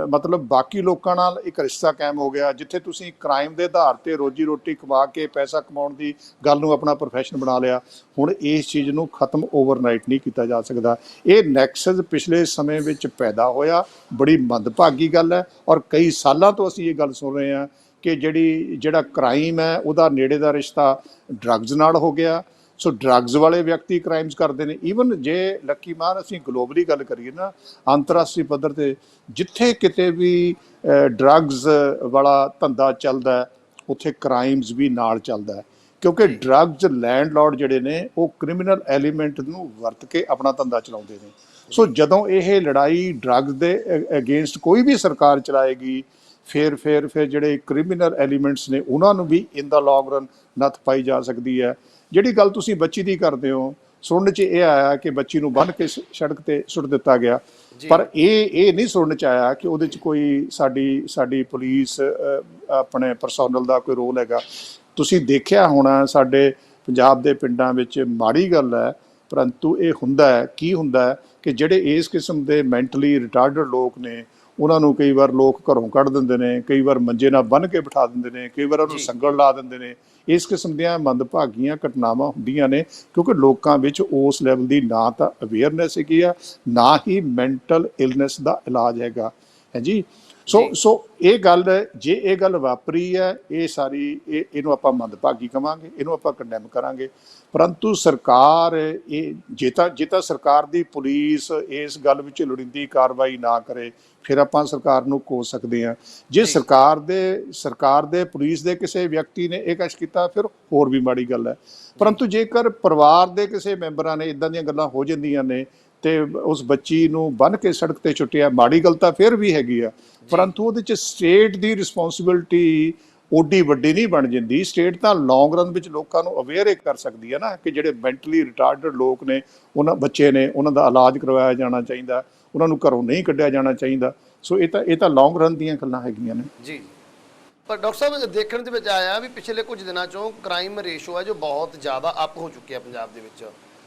ਮਤਲਬ ਬਾਕੀ ਲੋਕਾਂ ਨਾਲ ਇੱਕ ਰਿਸ਼ਤਾ ਕਾਇਮ ਹੋ ਗਿਆ, ਜਿੱਥੇ ਤੁਸੀਂ ਕ੍ਰਾਈਮ ਦੇ ਆਧਾਰ ਤੇ ਰੋਜੀ ਰੋਟੀ ਕਮਾ ਕੇ ਪੈਸਾ ਕਮਾਉਣ ਦੀ ਗੱਲ ਨੂੰ ਆਪਣਾ ਪ੍ਰੋਫੈਸ਼ਨ ਬਣਾ ਲਿਆ। ਹੁਣ ਇਸ ਚੀਜ਼ ਨੂੰ ਖਤਮ ਓਵਰਨਾਈਟ ਨਹੀਂ ਕੀਤਾ ਜਾ ਸਕਦਾ। ਇਹ ਨੈਕਸਸ ਪਿਛਲੇ ਸਮੇਂ ਵਿੱਚ ਪੈਦਾ ਹੋਇਆ, ਬੜੀ ਮੰਦਭਾਗੀ ਗੱਲ ਹੈ। ਔਰ ਕਈ ਸਾਲਾਂ ਤੋਂ ਅਸੀਂ ਇਹ ਗੱਲ ਸੁਣ ਰਹੇ ਹਾਂ ਕਿ ਜਿਹੜਾ ਕ੍ਰਾਈਮ ਹੈ ਉਹਦਾ ਨੇੜੇ ਦਾ ਰਿਸ਼ਤਾ ਡਰੱਗਸ ਨਾਲ ਹੋ ਗਿਆ। ਸੋ ਡਰੱਗਸ ਵਾਲੇ ਵਿਅਕਤੀ ਕ੍ਰਾਈਮਸ ਕਰਦੇ ਨੇ। ਈਵਨ ਜੇ ਲੱਕੀ ਮਾਰ ਅਸੀਂ ਗਲੋਬਲੀ ਗੱਲ ਕਰੀਏ ਨਾ, ਅੰਤਰਰਾਸ਼ਟਰੀ ਪੱਧਰ ਤੇ ਜਿੱਥੇ ਕਿਤੇ ਵੀ ਡਰੱਗਸ ਵਾਲਾ ਧੰਦਾ ਚੱਲਦਾ ਉੱਥੇ ਕ੍ਰਾਈਮਸ ਵੀ ਨਾਲ ਚੱਲਦਾ ਹੈ, ਕਿਉਂਕਿ ਡਰੱਗਸ ਲੈਂਡਲੌਰਡ ਜਿਹੜੇ ਨੇ ਉਹ ਕ੍ਰਿਮੀਨਲ ਐਲੀਮੈਂਟ ਨੂੰ ਵਰਤ ਕੇ ਆਪਣਾ ਧੰਦਾ ਚਲਾਉਂਦੇ ਨੇ। ਸੋ ਜਦੋਂ ਇਹ ਲੜਾਈ ਡਰੱਗਸ ਦੇ ਅਗੇਂਸਟ ਕੋਈ ਵੀ ਸਰਕਾਰ ਚਲਾਏਗੀ, ਫਿਰ ਜਿਹੜੇ ਕ੍ਰਿਮੀਨਲ ਐਲੀਮੈਂਟਸ ਨੇ ਉਹਨਾਂ ਨੂੰ ਵੀ ਇਨ ਦਾ ਲੌਂਗ ਰਨ ਨੱਥ ਪਾਈ ਜਾ ਸਕਦੀ ਹੈ। ਜਿਹੜੀ ਗੱਲ ਤੁਸੀਂ ਬੱਚੀ ਦੀ ਕਰਦੇ ਹੋ, ਸੁਣਨ 'ਚ ਇਹ ਆਇਆ ਕਿ ਬੱਚੀ ਨੂੰ ਬੰਨ੍ਹ ਕੇ ਸੜਕ ਤੇ ਸੁੱਟ ਦਿੱਤਾ ਗਿਆ, ਪਰ ਇਹ ਨਹੀਂ ਸੁਣਨ 'ਚ ਆਇਆ ਕਿ ਉਹਦੇ 'ਚ ਕੋਈ ਸਾਡੀ ਪੁਲਿਸ ਆਪਣੇ ਪਰਸੋਨਲ ਦਾ ਕੋਈ ਰੋਲ ਹੈਗਾ। ਤੁਸੀਂ ਦੇਖਿਆ ਹੋਣਾ ਸਾਡੇ ਪੰਜਾਬ ਦੇ ਪਿੰਡਾਂ ਵਿੱਚ ਮਾੜੀ ਗੱਲ ਹੈ, ਪਰੰਤੂ ਇਹ ਕੀ ਹੁੰਦਾ ਹੈ ਕਿ ਜਿਹੜੇ ਇਸ ਕਿਸਮ ਦੇ ਮੈਂਟਲੀ ਰਿਟਾਰਡਡ ਲੋਕ ਨੇ ਉਹਨਾਂ ਨੂੰ ਕਈ ਵਾਰ ਲੋਕ ਘਰੋਂ ਕੱਢ ਦਿੰਦੇ ਨੇ, ਕਈ ਵਾਰ ਮੰਜੇ ਨਾਲ ਬੰਨ੍ਹ ਕੇ ਬਿਠਾ ਦਿੰਦੇ ਨੇ, ਕਈ ਵਾਰ ਉਹਨੂੰ ਸੰਗਲ ਲਾ ਦਿੰਦੇ ਨੇ। ਇਸ ਕਿਸਮ ਦੀਆਂ ਮੰਦਭਾਗੀਆਂ ਘਟਨਾਵਾਂ ਹੁੰਦੀਆਂ ਨੇ ਕਿਉਂਕਿ ਲੋਕਾਂ ਵਿੱਚ ਉਸ ਲੈਵਲ ਦੀ ਨਾ ਤਾਂ ਅਵੇਅਰਨੈਸ ਹੈਗੀ ਆ, ਨਾ ਹੀ ਮੈਂਟਲ ਇਲਨੈਸ ਦਾ ਇਲਾਜ ਹੈਗਾ ਹੈ ਜੀ। ਸੋ ਇਹ ਗੱਲ ਵਾਪਰੀ ਹੈ, ਇਹਨੂੰ ਆਪਾਂ ਮੰਦਭਾਗੀ ਕਵਾਂਗੇ, ਇਹਨੂੰ ਆਪਾਂ ਕੰਡੈਮ ਕਰਾਂਗੇ। ਪਰੰਤੂ ਸਰਕਾਰ ਜੇ ਤਾਂ ਸਰਕਾਰ ਦੀ ਪੁਲਿਸ ਇਸ ਗੱਲ ਵਿੱਚ ਲੋੜੀਂਦੀ ਕਾਰਵਾਈ ਨਾ ਕਰੇ, ਫਿਰ ਆਪਾਂ ਸਰਕਾਰ ਨੂੰ ਕੋਸ ਸਕਦੇ ਹਾਂ। ਜੇ ਸਰਕਾਰ ਦੇ ਪੁਲਿਸ ਦੇ ਕਿਸੇ ਵਿਅਕਤੀ ਨੇ ਇਹ ਕੁਛ ਕੀਤਾ, ਫਿਰ ਹੋਰ ਵੀ ਮਾੜੀ ਗੱਲ ਹੈ। ਪਰੰਤੂ ਜੇਕਰ ਪਰਿਵਾਰ ਦੇ ਕਿਸੇ ਮੈਂਬਰਾਂ ਨੇ ਇੱਦਾਂ ਦੀਆਂ ਗੱਲਾਂ ਹੋ ਜਾਂਦੀਆਂ ਨੇ ਤੇ ਉਸ ਬੱਚੀ ਨੂੰ ਬੰਨ੍ਹ ਕੇ ਸੜਕ ਤੇ ਸੁੱਟਿਆ, ਮਾੜੀ ਗੱਲ ਤਾਂ ਫਿਰ ਵੀ ਹੈਗੀ ਆ, ਪਰੰਤੂ ਉਹਦੇ 'ਚ ਸਟੇਟ ਦੀ ਰਿਸਪੌਂਸਿਬਿਲਟੀ ਓਡੀ ਵੱਡੀ ਨਹੀਂ ਬਣ ਜਾਂਦੀ। ਸਟੇਟ ਤਾਂ ਲੌਂਗ ਰਨ ਵਿੱਚ ਲੋਕਾਂ ਨੂੰ ਅਵੇਅਰ ਕਰ ਸਕਦੀ ਹੈ ਨਾ ਕਿ ਜਿਹੜੇ ਮੈਂਟਲੀ ਰਿਟਾਰਡਡ ਲੋਕ ਨੇ, ਬੱਚੇ ਨੇ, ਉਹਨਾਂ ਦਾ ਇਲਾਜ ਕਰਵਾਇਆ ਜਾਣਾ ਚਾਹੀਦਾ, ਉਹਨਾਂ ਨੂੰ ਘਰੋਂ ਨਹੀਂ ਕੱਢਿਆ ਜਾਣਾ ਚਾਹੀਦਾ। ਸੋ ਇਹ ਤਾਂ ਲੌਂਗ ਰਨ ਦੀਆਂ ਗੱਲਾਂ ਹੈਗੀਆਂ ਨੇ ਜੀ। ਪਰ ਡਾਕਟਰ ਸਾਹਿਬ ਦੇਖਣ ਦੇ ਵਿੱਚ ਆਇਆ ਵੀ ਪਿਛਲੇ ਕੁਝ ਦਿਨਾਂ 'ਚੋਂ ਕ੍ਰਾਈਮ ਰੇਸ਼ੋ ਹੈ ਜੋ ਬਹੁਤ ਜ਼ਿਆਦਾ ਅਪ ਹੋ ਚੁੱਕਿਆ ਪੰਜਾਬ ਦੇ ਵਿੱਚ।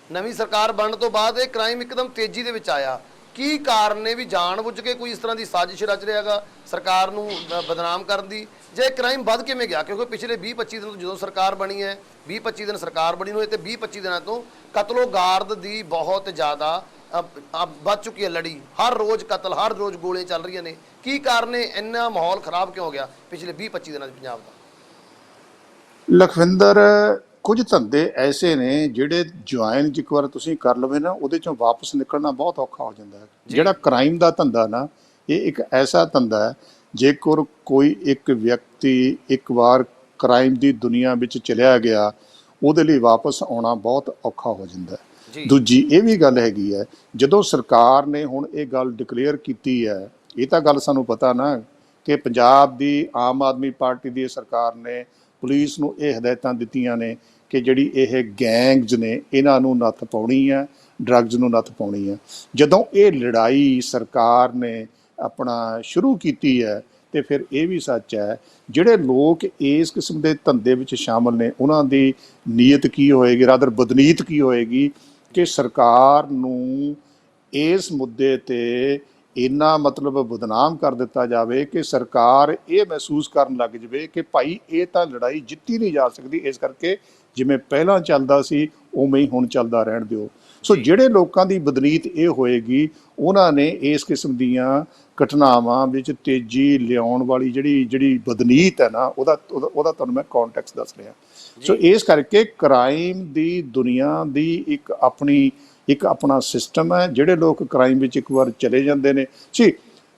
ਨਵੀਂ ਸਰਕਾਰ ਬਣਨ ਤੋਂ ਬਾਅਦ ਇਹ ਕ੍ਰਾਈਮ ਇੱਕਦਮ ਤੇਜ਼ੀ ਦੇ ਵਿੱਚ ਆਇਆ। ਕੀ ਕਾਰਨ ਨੇ ਵੀ ਜਾਣ-ਬੁੱਝ ਕੇ ਕੋਈ ਇਸ ਤਰ੍ਹਾਂ ਦੀ ਸਾਜ਼ਿਸ਼ ਰਚ ਰਿਹਾ ਹੈਗਾ ਸਰਕਾਰ ਨੂੰ ਬਦਨਾਮ ਕਰਨ ਦੀ, ਜੇ ਕ੍ਰਾਈਮ ਵੱਧ ਕਿਵੇਂ ਗਿਆ? ਕਿਉਂਕਿ ਪਿਛਲੇ 20-25 ਦਿਨ ਤੋਂ ਜਦੋਂ ਸਰਕਾਰ ਬਣੀ ਹੈ, 20-25 ਦਿਨ ਸਰਕਾਰ ਬਣੀ ਹੋਏ ਤੇ 20-25 ਦਿਨਾਂ ਤੋਂ ਕਤਲੋ-ਗਾਰਦ ਦੀ ਬਹੁਤ ਜ਼ਿਆਦਾ ਵੱਧ ਚੁੱਕੀ ਹੈ ਲੜੀ। ਹਰ ਰੋਜ਼ ਕਤਲ, ਹਰ ਰੋਜ਼ ਗੋਲੀਆਂ ਚੱਲ ਰਹੀਆਂ ਨੇ। ਕੀ ਕਾਰਨ ਹੈ? ਇੰਨਾ ਮਾਹੌਲ ਖਰਾਬ ਕਿਉਂ ਹੋ ਗਿਆ ਪਿਛਲੇ 20-25 ਦਿਨਾਂ 'ਚ ਪੰਜਾਬ ਦਾ? ਲਖਵਿੰਦਰ, ਕੁਝ ਧੰਦੇ ਐਸੇ ਨੇ ਜਿਹੜੇ ਜੁਆਇਨ ਇੱਕ ਵਾਰ ਤੁਸੀਂ ਕਰ ਲਵੇ ਨਾ, ਉਹਦੇ ਚੋਂ ਵਾਪਸ ਨਿਕਲਣਾ ਬਹੁਤ ਔਖਾ ਹੋ ਜਾਂਦਾ ਹੈ। ਜਿਹੜਾ ਕ੍ਰਾਈਮ ਦਾ ਧੰਦਾ ਨਾ, ਇਹ ਇੱਕ ਐਸਾ ਧੰਦਾ ਹੈ, ਜੇਕਰ ਕੋਈ ਇੱਕ ਵਿਅਕਤੀ ਇੱਕ ਵਾਰ ਕ੍ਰਾਈਮ ਦੀ ਦੁਨੀਆ ਵਿੱਚ ਚਲਿਆ ਗਿਆ, ਉਹਦੇ ਲਈ ਵਾਪਸ ਆਉਣਾ ਬਹੁਤ ਔਖਾ ਹੋ ਜਾਂਦਾ ਹੈ। ਦੂਜੀ ਇਹ ਵੀ ਗੱਲ ਹੈਗੀ ਹੈ, ਜਦੋਂ ਸਰਕਾਰ ਨੇ ਹੁਣ ਇਹ ਗੱਲ ਡਿਕਲੇਅਰ ਕੀਤੀ ਹੈ, ਇਹ ਤਾਂ ਗੱਲ ਸਾਨੂੰ ਪਤਾ ਨਾ ਕਿ ਪੰਜਾਬ ਦੀ ਆਮ ਆਦਮੀ ਪਾਰਟੀ ਦੀ ਸਰਕਾਰ ਨੇ ਪੁਲਿਸ ਨੂੰ ਇਹ ਹਦਾਇਤਾਂ ਦਿੱਤੀਆਂ ਨੇ ਕਿ ਜਿਹੜੀ ਇਹ ਗੈਂਗਸ ਨੇ ਇਹਨਾਂ ਨੂੰ ਨੱਥ ਪਾਉਣੀ ਹੈ, ਡਰੱਗਸ ਨੂੰ ਨੱਥ ਪਾਉਣੀ ਹੈ। ਜਦੋਂ ਇਹ ਲੜਾਈ ਸਰਕਾਰ ਨੇ ਆਪਣਾ ਸ਼ੁਰੂ ਕੀਤੀ ਹੈ ਤੇ ਫਿਰ ਇਹ ਵੀ ਸੱਚ ਹੈ, ਜਿਹੜੇ ਲੋਕ ਇਸ ਕਿਸਮ ਦੇ ਧੰਦੇ ਵਿੱਚ ਸ਼ਾਮਲ ਨੇ ਉਹਨਾਂ ਦੀ ਨੀਅਤ ਕੀ ਹੋਏਗੀ, ਰਾਦਰ ਬਦਨੀਤ ਕੀ ਹੋਏਗੀ ਕਿ ਸਰਕਾਰ ਨੂੰ ਇਸ ਮੁੱਦੇ ਤੇ ਇੰਨਾ ਮਤਲਬ ਬਦਨਾਮ ਕਰ ਦਿੱਤਾ ਜਾਵੇ ਕਿ ਸਰਕਾਰ ਇਹ ਮਹਿਸੂਸ ਕਰਨ ਲੱਗ ਜਾਵੇ ਕਿ ਭਾਈ ਇਹ ਤਾਂ ਲੜਾਈ ਜਿੱਤੀ ਨਹੀਂ ਜਾ ਸਕਦੀ, ਇਸ ਕਰਕੇ ਜਿਵੇਂ ਪਹਿਲਾਂ ਚੱਲਦਾ ਸੀ ਉਵੇਂ ਹੀ ਹੁਣ ਚੱਲਦਾ ਰਹਿਣ ਦਿਓ। ਸੋ ਜਿਹੜੇ ਲੋਕਾਂ ਦੀ ਬਦਨੀਤ ਇਹ ਹੋਏਗੀ, ਉਹਨਾਂ ਨੇ ਇਸ ਕਿਸਮ ਦੀਆਂ ਘਟਨਾਵਾਂ ਵਿੱਚ ਤੇਜ਼ੀ ਲਿਆਉਣ ਵਾਲੀ ਜਿਹੜੀ ਬਦਨੀਤ ਹੈ ਨਾ, ਉਹਦਾ ਤੁਹਾਨੂੰ ਮੈਂ ਕੰਟੈਕਸਟ ਦੱਸ ਰਿਹਾ। ਸੋ ਇਸ ਕਰਕੇ ਕ੍ਰਾਈਮ ਦੀ ਦੁਨੀਆ ਦੀ ਇੱਕ ਆਪਣਾ ਸਿਸਟਮ ਹੈ। ਜਿਹੜੇ ਲੋਕ ਕ੍ਰਾਈਮ ਵਿੱਚ ਇੱਕ ਵਾਰ ਚਲੇ ਜਾਂਦੇ ਨੇ,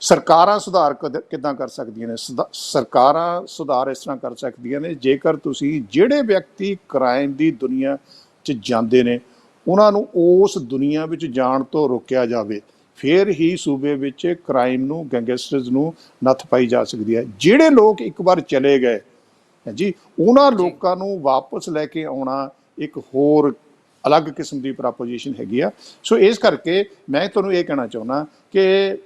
ਸਰਕਾਰਾਂ ਸੁਧਾਰ ਕਿੱਦਾਂ ਕਰ ਸਕਦੀਆਂ ਨੇ? ਸਰਕਾਰਾਂ ਸੁਧਾਰ ਇਸ ਤਰ੍ਹਾਂ ਕਰ ਸਕਦੀਆਂ ਨੇ, ਜੇਕਰ ਤੁਸੀਂ ਜਿਹੜੇ ਵਿਅਕਤੀ ਕ੍ਰਾਈਮ ਦੀ ਦੁਨੀਆ 'ਚ ਜਾਂਦੇ ਨੇ ਉਹਨਾਂ ਨੂੰ ਉਸ ਦੁਨੀਆ ਵਿੱਚ ਜਾਣ ਤੋਂ ਰੋਕਿਆ ਜਾਵੇ, ਫਿਰ ਹੀ ਸੂਬੇ ਵਿੱਚ ਕ੍ਰਾਈਮ ਨੂੰ, ਗੈਂਗਸਟਰਸ ਨੂੰ ਨੱਥ ਪਾਈ ਜਾ ਸਕਦੀ ਹੈ। ਜਿਹੜੇ ਲੋਕ ਇੱਕ ਵਾਰ ਚਲੇ ਗਏ ਜੀ, ਉਹਨਾਂ ਲੋਕਾਂ ਨੂੰ ਵਾਪਸ ਲੈ ਕੇ ਆਉਣਾ ਇੱਕ ਹੋਰ ਅਲੱਗ ਕਿਸਮ ਦੀ ਪ੍ਰੋਪੋਜੀਸ਼ਨ ਹੈਗੀ ਆ। ਸੋ ਇਸ ਕਰਕੇ ਮੈਂ ਤੁਹਾਨੂੰ ਇਹ ਕਹਿਣਾ ਚਾਹੁੰਦਾ ਕਿ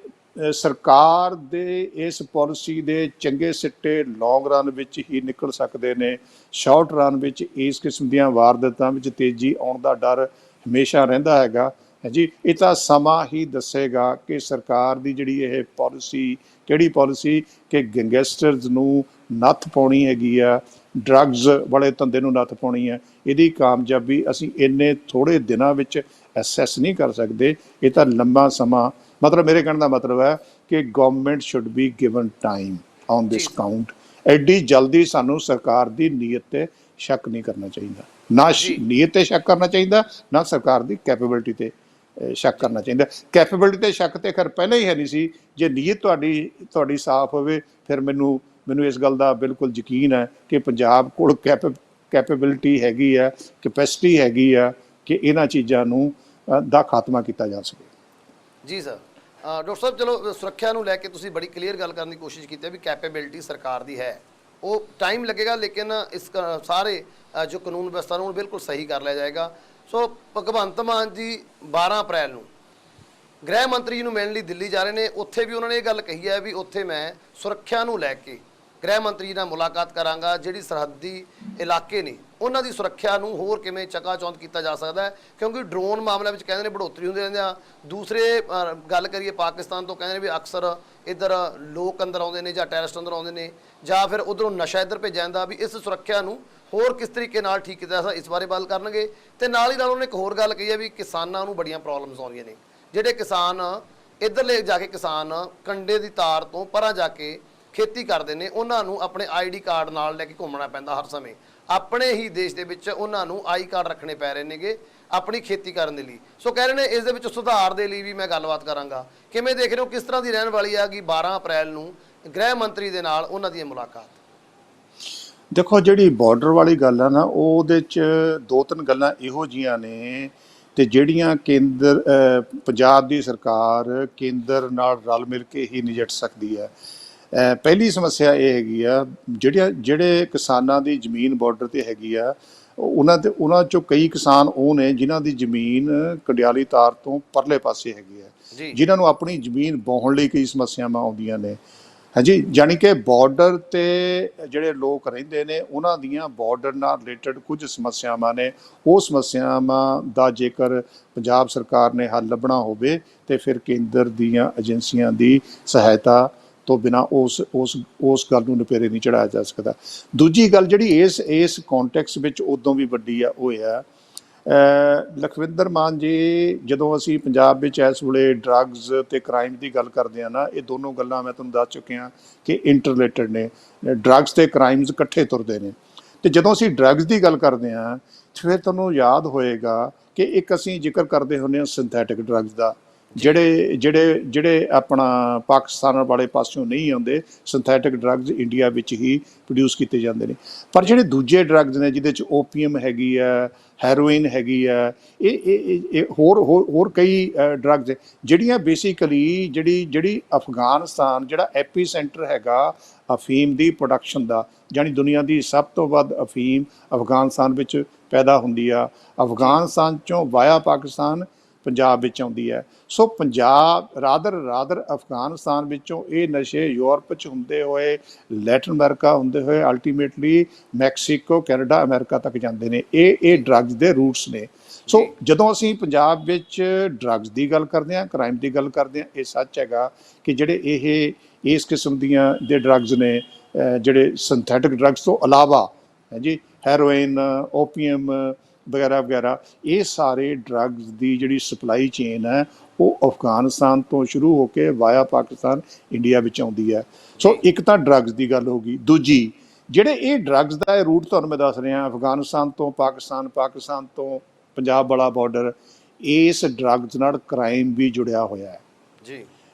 ਸਰਕਾਰ ਦੇ ਇਸ ਪਾਲਿਸੀ ਦੇ ਚੰਗੇ ਸਿੱਟੇ ਲੌਂਗ ਰਨ ਵਿੱਚ ਹੀ ਨਿਕਲ ਸਕਦੇ ਨੇ। ਸ਼ਾਰਟ ਰਨ ਵਿੱਚ ਇਸ ਕਿਸਮ ਦੀਆਂ ਵਾਰਦਾਤਾਂ ਵਿੱਚ ਤੇਜ਼ੀ ਆਉਣ ਦਾ ਡਰ ਹਮੇਸ਼ਾ ਰਹਿੰਦਾ ਹੈਗਾ ਜੀ। ਇਹ ਤਾਂ ਸਮਾਂ ਹੀ ਦੱਸੇਗਾ ਕਿ ਸਰਕਾਰ ਦੀ ਜਿਹੜੀ ਇਹ ਪਾਲਿਸੀ, ਕਿਹੜੀ ਪਾਲਿਸੀ ਕਿ ਗੈਂਗਸਟਰਸ ਨੂੰ ਨੱਥ ਪਾਉਣੀ ਹੈਗੀ ਆ, ਡਰੱਗਸ ਵਾਲੇ ਧੰਦੇ ਨੂੰ ਨੱਥ ਪਾਉਣੀ ਹੈ, ਇਹਦੀ ਕਾਮਯਾਬੀ ਅਸੀਂ ਇੰਨੇ ਥੋੜ੍ਹੇ ਦਿਨਾਂ ਵਿੱਚ ਐਸੈਸ ਨਹੀਂ ਕਰ ਸਕਦੇ। ਇਹ ਤਾਂ ਲੰਬਾ ਸਮਾਂ, ਮਤਲਬ ਮੇਰੇ ਕਹਿਣ ਦਾ ਮਤਲਬ ਹੈ ਕਿ government should be given time on this count. ਐਡੀ ਜਲਦੀ ਸਾਨੂੰ ਸਰਕਾਰ ਦੀ ਨੀਅਤ ਤੇ ਸ਼ੱਕ ਨਹੀਂ ਕਰਨਾ ਚਾਹੀਦਾ, ਨਾ ਨੀਅਤ ਤੇ ਸ਼ੱਕ ਕਰਨਾ ਚਾਹੀਦਾ, ਨਾ ਸਰਕਾਰ ਦੀ ਕੈਪੇਬਿਲਿਟੀ ਤੇ ਸ਼ੱਕ ਕਰਨਾ ਚਾਹੀਦਾ। ਕੈਪੇਬਿਲਿਟੀ ਤੇ ਸ਼ੱਕ ਤੇ ਖੈਰ ਪਹਿਲਾਂ ਹੀ ਹੈ ਨਹੀਂ ਸੀ। ਜੇ ਨੀਅਤ ਤੁਹਾਡੀ ਸਾਫ਼ ਹੋਵੇ, ਫਿਰ ਮੈਨੂੰ ਇਸ ਗੱਲ ਦਾ ਬਿਲਕੁਲ ਯਕੀਨ ਹੈ ਕਿ ਪੰਜਾਬ ਕੋਲ ਕੈਪੇਬਿਲਿਟੀ ਹੈਗੀ ਆ, ਕੈਪੈਸਿਟੀ ਹੈਗੀ ਆ ਕਿ ਇਹਨਾਂ ਚੀਜ਼ਾਂ ਨੂੰ ਦਾ ਖਾਤਮਾ ਕੀਤਾ ਜਾ ਸਕੇ। ਜੀ ਸਰ, ਡਾਕਟਰ ਸਾਹਿਬ ਚਲੋ ਸੁਰੱਖਿਆ ਨੂੰ ਲੈ ਕੇ ਤੁਸੀਂ ਬੜੀ ਕਲੀਅਰ ਗੱਲ ਕਰਨ ਦੀ ਕੋਸ਼ਿਸ਼ ਕੀਤੀ ਹੈ ਵੀ ਕੈਪੇਬਿਲਿਟੀ ਸਰਕਾਰ ਦੀ ਹੈ, ਉਹ ਟਾਈਮ ਲੱਗੇਗਾ ਲੇਕਿਨ ਇਸ ਸਾਰੇ ਜੋ ਕਾਨੂੰਨ ਵਿਵਸਥਾ ਨੂੰ ਬਿਲਕੁਲ ਸਹੀ ਕਰ ਲਿਆ ਜਾਏਗਾ। ਸੋ ਭਗਵੰਤ ਮਾਨ ਜੀ 12 ਅਪ੍ਰੈਲ ਨੂੰ ਗ੍ਰਹਿ ਮੰਤਰੀ ਜੀ ਨੂੰ ਮਿਲਣ ਲਈ ਦਿੱਲੀ ਜਾ ਰਹੇ ਨੇ। ਉੱਥੇ ਵੀ ਉਹਨਾਂ ਨੇ ਇਹ ਗੱਲ ਕਹੀ ਹੈ ਵੀ ਉੱਥੇ ਮੈਂ ਸੁਰੱਖਿਆ ਨੂੰ ਲੈ ਕੇ ਗ੍ਰਹਿ ਮੰਤਰੀ ਜੀ ਨਾਲ ਮੁਲਾਕਾਤ ਕਰਾਂਗਾ। ਜਿਹੜੀ ਸਰਹੱਦੀ ਇਲਾਕੇ ਨੇ ਉਹਨਾਂ ਦੀ ਸੁਰੱਖਿਆ ਨੂੰ ਹੋਰ ਕਿਵੇਂ ਚਕਾਚੌਂਧ ਕੀਤਾ ਜਾ ਸਕਦਾ ਹੈ, ਕਿਉਂਕਿ ਡਰੋਨ ਮਾਮਲੇ ਵਿੱਚ ਕਹਿੰਦੇ ਨੇ बढ़ोतरी ਹੁੰਦੀ ਰਹਿੰਦੀ ਆ। ਦੂਸਰੇ ਗੱਲ ਕਰੀਏ ਪਾਕਿਸਤਾਨ ਤੋਂ, ਕਹਿੰਦੇ ਨੇ ਵੀ ਅਕਸਰ ਇੱਧਰ ਲੋਕ ਅੰਦਰ ਆਉਂਦੇ ਨੇ ਜਾਂ ਟੈਰਰਿਸਟ ਅੰਦਰ ਆਉਂਦੇ ਨੇ ਜਾਂ ਫਿਰ ਉੱਧਰੋਂ ਨਸ਼ਾ ਇੱਧਰ ਭੇਜਿਆ ਜਾਂਦਾ। ਵੀ ਇਸ ਸੁਰੱਖਿਆ ਨੂੰ ਹੋਰ ਕਿਸ ਤਰੀਕੇ ਨਾਲ ਠੀਕ ਕੀਤਾ ਜਾ, ਇਸ ਬਾਰੇ ਗੱਲ ਕਰਨਗੇ। ਤੇ ਨਾਲ ਹੀ ਨਾਲ ਉਹਨੇ ਇੱਕ ਹੋਰ ਗੱਲ ਕਹੀ ਹੈ ਵੀ ਕਿਸਾਨਾਂ ਨੂੰ ਬੜੀਆਂ ਪ੍ਰੋਬਲਮਸ ਆਉਂਦੀਆਂ ਨੇ। ਜਿਹੜੇ ਕਿਸਾਨ ਇੱਧਰਲੇ ਜਾ ਕੇ ਕਿਸਾਨ ਕੰਡੇ ਦੀ ਤਾਰ ਤੋਂ ਪਰਾਂ ਜਾ ਕੇ ਖੇਤੀ ਕਰਦੇ ਨੇ, ਉਹਨਾਂ ਨੂੰ ਆਪਣੇ ਆਈਡੀ ਕਾਰਡ ਨਾਲ ਲੈ ਕੇ ਘੁੰਮਣਾ ਪੈਂਦਾ ਹਰ ਸਮੇਂ। ਆਪਣੇ ਹੀ ਦੇਸ਼ ਦੇ ਵਿੱਚ ਉਹਨਾਂ ਨੂੰ ਆਈ ਕਾਰਡ ਰੱਖਣੇ ਪੈ ਰਹੇ ਨੇਗੇ ਆਪਣੀ ਖੇਤੀ ਕਰਨ ਦੇ ਲਈ। ਸੋ ਕਹਿ ਰਹੇ ਨੇ ਇਸ ਦੇ ਵਿੱਚ ਸੁਧਾਰ ਦੇ ਲਈ ਵੀ ਮੈਂ ਗੱਲਬਾਤ ਕਰਾਂਗਾ। ਕਿਵੇਂ ਦੇਖ ਰਹੇ ਹੋ, ਕਿਸ ਤਰ੍ਹਾਂ ਦੀ ਰਹਿਣ ਵਾਲੀ ਆ ਕਿ 12 ਅਪ੍ਰੈਲ ਨੂੰ ਗ੍ਰਹਿ ਮੰਤਰੀ ਦੇ ਨਾਲ ਉਹਨਾਂ ਦੀ ਮੁਲਾਕਾਤ? ਦੇਖੋ, ਜਿਹੜੀ ਬਾਰਡਰ ਵਾਲੀ ਗੱਲ ਆ ਨਾ, ਉਹਦੇ 'ਚ 2-3 ਗੱਲਾਂ ਇਹੋ ਜਿਹੀਆਂ ਨੇ ਤੇ ਜਿਹੜੀਆਂ ਪੰਜਾਬ ਦੀ ਸਰਕਾਰ ਕੇਂਦਰ ਨਾਲ ਰਲ ਮਿਲ ਕੇ ਹੀ ਨਜਿੱਠ ਸਕਦੀ ਹੈ। ਪਹਿਲੀ ਸਮੱਸਿਆ ਇਹ ਹੈਗੀ ਆ, ਜਿਹੜੇ ਕਿਸਾਨਾਂ ਦੀ ਜ਼ਮੀਨ ਬਾਰਡਰ ਤੇ ਹੈਗੀ ਆ, ਉਹਨਾਂ 'ਚੋਂ ਕਈ ਕਿਸਾਨ ਉਹ ਨੇ ਜਿਨ੍ਹਾਂ ਦੀ ਜ਼ਮੀਨ ਕੰਡਿਆਲੀ ਤਾਰ ਤੋਂ ਪਰਲੇ ਪਾਸੇ ਹੈਗੀ ਆ, ਜਿਨ੍ਹਾਂ ਨੂੰ ਆਪਣੀ ਜ਼ਮੀਨ ਵਾਹੁਣ ਲਈ ਕਈ ਸਮੱਸਿਆਵਾਂ ਆਉਂਦੀਆਂ ਨੇ। ਹਾਂਜੀ, ਜਾਣੀ ਕਿ ਬਾਰਡਰ ਤੇ ਜਿਹੜੇ ਲੋਕ ਰਹਿੰਦੇ ਨੇ ਉਹਨਾਂ ਦੀਆਂ ਬਾਰਡਰ ਨਾਲ ਰਿਲੇਟਡ ਕੁਝ ਸਮੱਸਿਆਵਾਂ ਨੇ। ਉਹ ਸਮੱਸਿਆਵਾਂ ਦਾ ਜੇਕਰ ਪੰਜਾਬ ਸਰਕਾਰ ਨੇ ਹੱਲ ਲੱਭਣਾ ਹੋਵੇ ਤੇ ਫਿਰ ਕੇਂਦਰ ਦੀਆਂ ਏਜੰਸੀਆਂ ਦੀ ਸਹਾਇਤਾ ਤੋਂ ਬਿਨਾਂ ਉਸ ਗੱਲ ਨੂੰ ਨਿਪੇਰੇ ਨਹੀਂ ਚੜਾਇਆ ਜਾ ਸਕਦਾ। ਦੂਜੀ ਗੱਲ ਜਿਹੜੀ ਇਸ ਕੌਂਟੈਕਸ ਵਿੱਚ ਉਦੋਂ ਵੀ ਵੱਡੀ ਆ, ਉਹ ਹੈ ਲਖਵਿੰਦਰ ਮਾਨ ਜੀ, ਜਦੋਂ ਅਸੀਂ ਪੰਜਾਬ ਵਿੱਚ ਇਸ ਵੇਲੇ ਡਰੱਗਸ ਤੇ ਕ੍ਰਾਈਮ ਦੀ ਗੱਲ ਕਰਦੇ ਹਾਂ ਨਾ, ਇਹ ਦੋਨੋਂ ਗੱਲਾਂ ਮੈਂ ਤੁਹਾਨੂੰ ਦੱਸ ਚੁੱਕਿਆ ਕਿ ਇੰਟਰਲੇਟਡ ਨੇ। ਡਰੱਗਸ ਤੇ ਕ੍ਰਾਈਮਸ ਇਕੱਠੇ ਤੁਰਦੇ ਨੇ। ਤੇ ਜਦੋਂ ਅਸੀਂ ਡਰੱਗਸ ਦੀ ਗੱਲ ਕਰਦੇ ਹਾਂ ਫਿਰ ਤੁਹਾਨੂੰ ਯਾਦ ਹੋਏਗਾ ਕਿ ਇੱਕ ਅਸੀਂ ਜ਼ਿਕਰ ਕਰਦੇ ਹੁੰਦੇ ਹਾਂ ਸਿੰਥੈਟਿਕ ਡਰੱਗਸ ਦਾ, ਜਿਹੜੇ ਆਪਣਾ ਪਾਕਿਸਤਾਨ ਵਾਲੇ ਪਾਸਿਓਂ ਨਹੀਂ ਆਉਂਦੇ। ਸਿੰਥੈਟਿਕ ਡਰੱਗਸ ਇੰਡੀਆ ਵਿੱਚ ਹੀ ਪ੍ਰੋਡਿਊਸ ਕੀਤੇ ਜਾਂਦੇ ਨੇ। ਪਰ ਜਿਹੜੇ ਦੂਜੇ ਡਰੱਗਸ ਨੇ ਜਿਹਦੇ 'ਚ ਓਪੀਅਮ ਹੈਗੀ ਆ, ਹੈਰੋਇਨ ਹੈਗੀ ਆ, ਇਹ ਹੋਰ ਕਈ ਡਰੱਗਸ ਜਿਹੜੀਆਂ ਬੇਸਿਕਲੀ ਜਿਹੜੀ ਅਫਗਾਨਿਸਤਾਨ ਜਿਹੜਾ ਐਪੀ ਸੈਂਟਰ ਹੈਗਾ ਅਫੀਮ ਦੀ ਪ੍ਰੋਡਕਸ਼ਨ ਦਾ, ਜਾਣੀ ਦੁਨੀਆ ਦੀ ਸਭ ਤੋਂ ਵੱਧ ਅਫੀਮ ਅਫਗਾਨਿਸਤਾਨ ਵਿੱਚ ਪੈਦਾ ਹੁੰਦੀ ਆ। ਅਫਗਾਨਿਸਤਾਨ 'ਚੋਂ ਵਾਇਆ ਪਾਕਿਸਤਾਨ ਪੰਜਾਬ ਵਿੱਚ ਆਉਂਦੀ ਹੈ। ਸੋ ਪੰਜਾਬ ਰਾਦਰ ਅਫਗਾਨਿਸਤਾਨ ਵਿੱਚੋਂ ਇਹ ਨਸ਼ੇ ਯੂਰਪ 'ਚ ਹੁੰਦੇ ਹੋਏ, ਲੈਟਿਨ ਅਮਰੀਕਾ ਹੁੰਦੇ ਹੋਏ, ਅਲਟੀਮੇਟਲੀ ਮੈਕਸੀਕੋ, ਕੈਨੇਡਾ, ਅਮਰੀਕਾ ਤੱਕ ਜਾਂਦੇ ਨੇ। ਇਹ ਡਰੱਗਸ ਦੇ ਰੂਟਸ ਨੇ। ਸੋ ਜਦੋਂ ਅਸੀਂ ਪੰਜਾਬ ਵਿੱਚ ਡਰੱਗਸ ਦੀ ਗੱਲ ਕਰਦੇ ਹਾਂ, ਕ੍ਰਾਈਮ ਦੀ ਗੱਲ ਕਰਦੇ ਹਾਂ, ਇਹ ਸੱਚ ਹੈਗਾ ਕਿ ਜਿਹੜੇ ਇਸ ਕਿਸਮ ਦੇ ਡਰੱਗਸ ਨੇ, ਜਿਹੜੇ ਸਿੰਥੈਟਿਕ ਡਰੱਗਸ ਤੋਂ ਇਲਾਵਾ ਜੀ ਹੈਰੋਇਨ, ਓਪੀਅਮ ਵਗੈਰਾ ਵਗੈਰਾ, ਇਹ ਸਾਰੇ ਡਰੱਗਸ ਦੀ ਜਿਹੜੀ ਸਪਲਾਈ ਚੇਨ ਹੈ ਉਹ ਅਫਗਾਨਿਸਤਾਨ ਤੋਂ ਸ਼ੁਰੂ ਹੋ ਕੇ ਵਾਇਆ ਪਾਕਿਸਤਾਨ ਇੰਡੀਆ ਵਿੱਚ ਆਉਂਦੀ ਹੈ। ਸੋ ਇੱਕ ਤਾਂ ਡਰੱਗਸ ਦੀ ਗੱਲ ਹੋ ਗਈ। ਦੂਜੀ, ਜਿਹੜੇ ਇਹ ਡਰੱਗਸ ਦਾ ਇਹ ਰੂਟ ਤੁਹਾਨੂੰ ਮੈਂ ਦੱਸ ਰਿਹਾ, ਅਫਗਾਨਿਸਤਾਨ ਤੋਂ ਪਾਕਿਸਤਾਨ ਤੋਂ ਪੰਜਾਬ ਵਾਲਾ ਬਾਰਡਰ, ਇਸ ਡਰੱਗਸ ਨਾਲ ਕ੍ਰਾਈਮ ਵੀ ਜੁੜਿਆ ਹੋਇਆ ਹੈ ਜੀ।